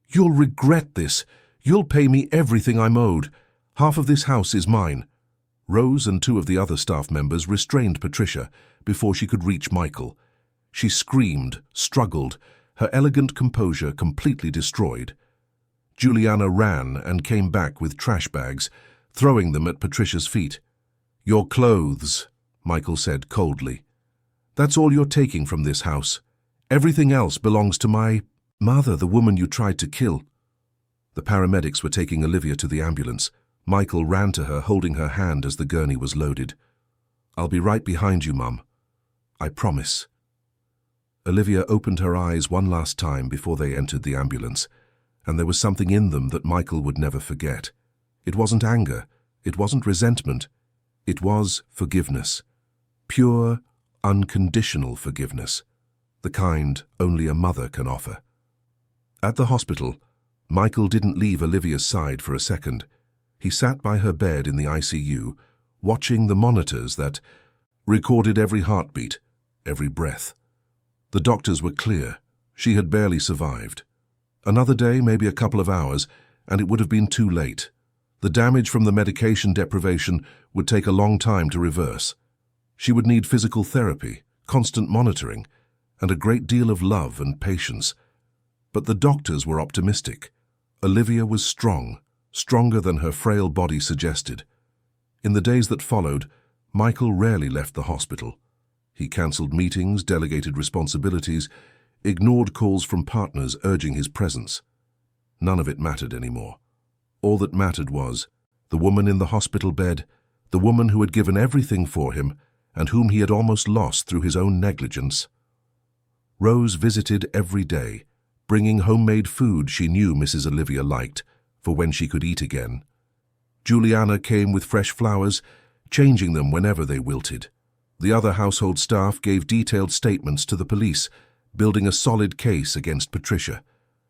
"You'll regret this. You'll pay me everything I'm owed. Half of this house is mine." Rose and two of the other staff members restrained Patricia before she could reach Michael. She screamed, struggled, her elegant composure completely destroyed. Juliana ran and came back with trash bags, throwing them at Patricia's feet. "Your clothes," Michael said coldly. "That's all you're taking from this house. Everything else belongs to my mother, the woman you tried to kill." The paramedics were taking Olivia to the ambulance. Michael ran to her, holding her hand as the gurney was loaded. "I'll be right behind you, Mum. I promise." Olivia opened her eyes one last time before they entered the ambulance, and there was something in them that Michael would never forget. It wasn't anger, it wasn't resentment, it was forgiveness. Pure, unconditional forgiveness, the kind only a mother can offer. At the hospital, Michael didn't leave Olivia's side for a second. He sat by her bed in the ICU, watching the monitors that recorded every heartbeat, every breath. The doctors were clear. She had barely survived. Another day, maybe a couple of hours, and it would have been too late. The damage from the medication deprivation would take a long time to reverse. She would need physical therapy, constant monitoring, and a great deal of love and patience. But the doctors were optimistic. Olivia was strong, stronger than her frail body suggested. In the days that followed, Michael rarely left the hospital. He cancelled meetings, delegated responsibilities, ignored calls from partners urging his presence. None of it mattered anymore. All that mattered was the woman in the hospital bed, the woman who had given everything for him and whom he had almost lost through his own negligence. Rose visited every day, bringing homemade food she knew Mrs. Olivia liked, for when she could eat again. Juliana came with fresh flowers, changing them whenever they wilted. The other household staff gave detailed statements to the police, building a solid case against Patricia.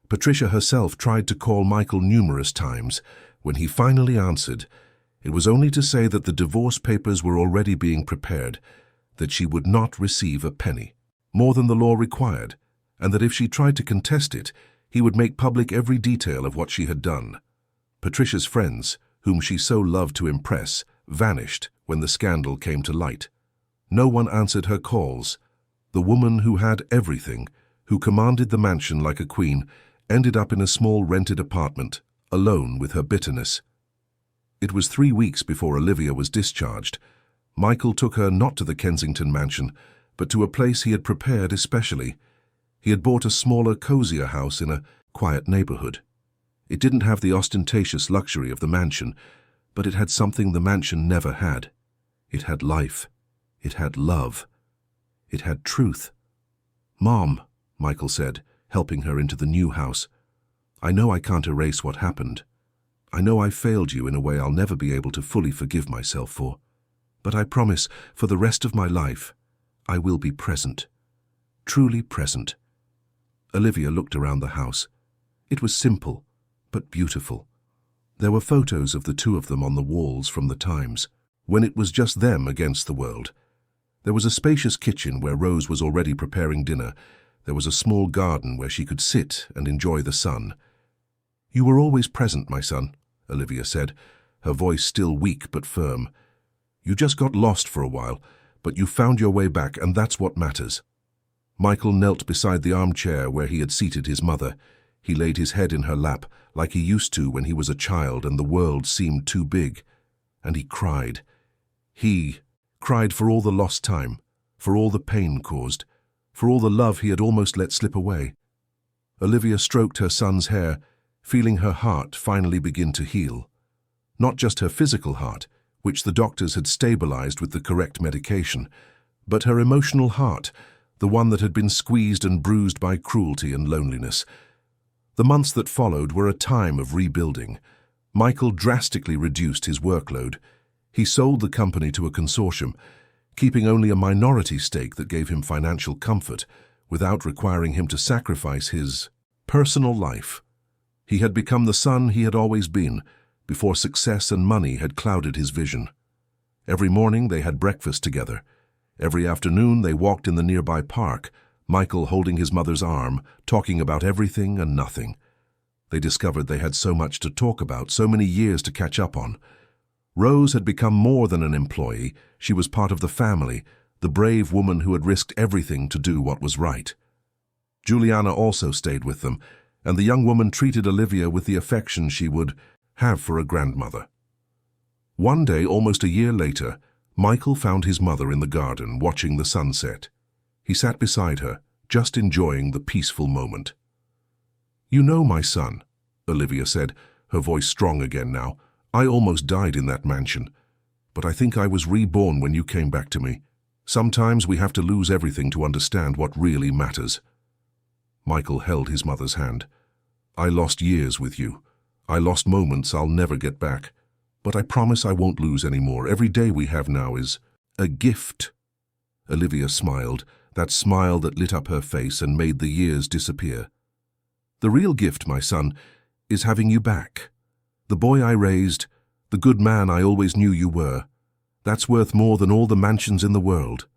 Patricia herself tried to call Michael numerous times. When he finally answered, it was only to say that the divorce papers were already being prepared, that she would not receive a penny, more than the law required, and that if she tried to contest it, he would make public every detail of what she had done. Patricia's friends, whom she so loved to impress, vanished when the scandal came to light. No one answered her calls. The woman who had everything, who commanded the mansion like a queen, ended up in a small rented apartment, alone with her bitterness. It was 3 weeks before Olivia was discharged. Michael took her not to the Kensington mansion, but to a place he had prepared especially. He had bought a smaller, cozier house in a quiet neighborhood. It didn't have the ostentatious luxury of the mansion, but it had something the mansion never had. It had life. It had love. It had truth. "Mom," Michael said, helping her into the new house, "I know I can't erase what happened. I know I failed you in a way I'll never be able to fully forgive myself for. But I promise, for the rest of my life, I will be present. Truly present. Olivia looked around the house. It was simple, but beautiful. There were photos of the two of them on the walls from the times, when it was just them against the world. There was a spacious kitchen where Rose was already preparing dinner. There was a small garden where she could sit and enjoy the sun. "You were always present, my son," Olivia said, her voice still weak but firm. "You just got lost for a while, but you found your way back, and that's what matters." Michael knelt beside the armchair where he had seated his mother. He laid his head in her lap, like he used to when he was a child and the world seemed too big. And he cried. He cried for all the lost time, for all the pain caused, for all the love he had almost let slip away. Olivia stroked her son's hair, feeling her heart finally begin to heal. Not just her physical heart, which the doctors had stabilized with the correct medication, but her emotional heart, the one that had been squeezed and bruised by cruelty and loneliness. The months that followed were a time of rebuilding. Michael drastically reduced his workload. He sold the company to a consortium, keeping only a minority stake that gave him financial comfort, without requiring him to sacrifice his personal life. He had become the son he had always been, before success and money had clouded his vision. Every morning they had breakfast together. Every afternoon they walked in the nearby park, Michael holding his mother's arm, talking about everything and nothing. They discovered they had so much to talk about, so many years to catch up on. Rose had become more than an employee. She was part of the family, the brave woman who had risked everything to do what was right. Juliana also stayed with them, and the young woman treated Olivia with the affection she would have for a grandmother. One day, almost a year later, Michael found his mother in the garden watching the sunset. He sat beside her, just enjoying the peaceful moment. "You know, my son," Olivia said, her voice strong again now, "I almost died in that mansion. But I think I was reborn when you came back to me. Sometimes we have to lose everything to understand what really matters." Michael held his mother's hand. "I lost years with you. I lost moments I'll never get back. But I promise I won't lose any more. Every day we have now is a gift." Olivia smiled, that smile that lit up her face and made the years disappear. "The real gift, my son, is having you back. The boy I raised, the good man I always knew you were. That's worth more than all the mansions in the world."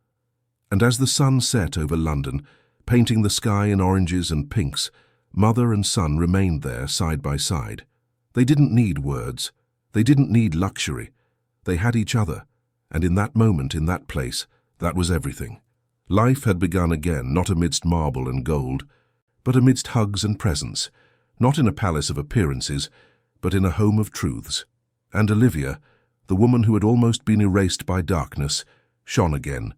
And as the sun set over London, painting the sky in oranges and pinks, mother and son remained there side by side. They didn't need words. They didn't need luxury. They had each other, and in that moment, in that place, that was everything. Life had begun again, not amidst marble and gold, but amidst hugs and presents, not in a palace of appearances, but in a home of truths. And Olivia, the woman who had almost been erased by darkness, shone again,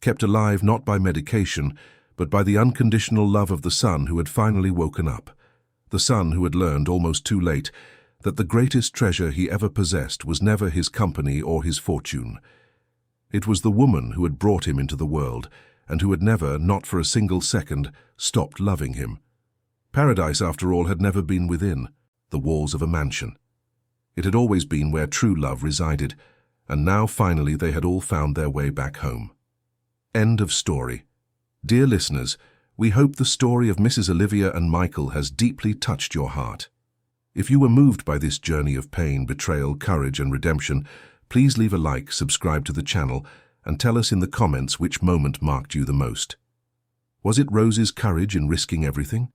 kept alive not by medication, but by the unconditional love of the son who had finally woken up, the son who had learned, almost too late, that the greatest treasure he ever possessed was never his company or his fortune. It was the woman who had brought him into the world, and who had never, not for a single second, stopped loving him. Paradise, after all, had never been within the walls of a mansion. It had always been where true love resided, and now finally they had all found their way back home. End of story. Dear listeners, we hope the story of Mrs. Olivia and Michael has deeply touched your heart. If you were moved by this journey of pain, betrayal, courage, and redemption, please leave a like, subscribe to the channel, and tell us in the comments which moment marked you the most. Was it Rose's courage in risking everything?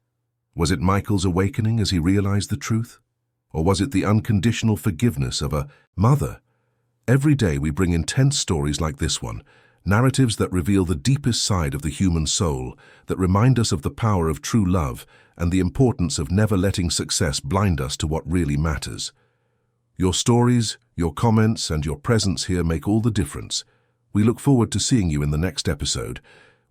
Was it Michael's awakening as he realized the truth? Or was it the unconditional forgiveness of a mother? Every day we bring intense stories like this one, narratives that reveal the deepest side of the human soul, that remind us of the power of true love and the importance of never letting success blind us to what really matters. Your stories, your comments, and your presence here make all the difference. We look forward to seeing you in the next episode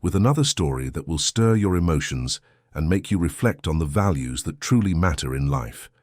with another story that will stir your emotions and make you reflect on the values that truly matter in life.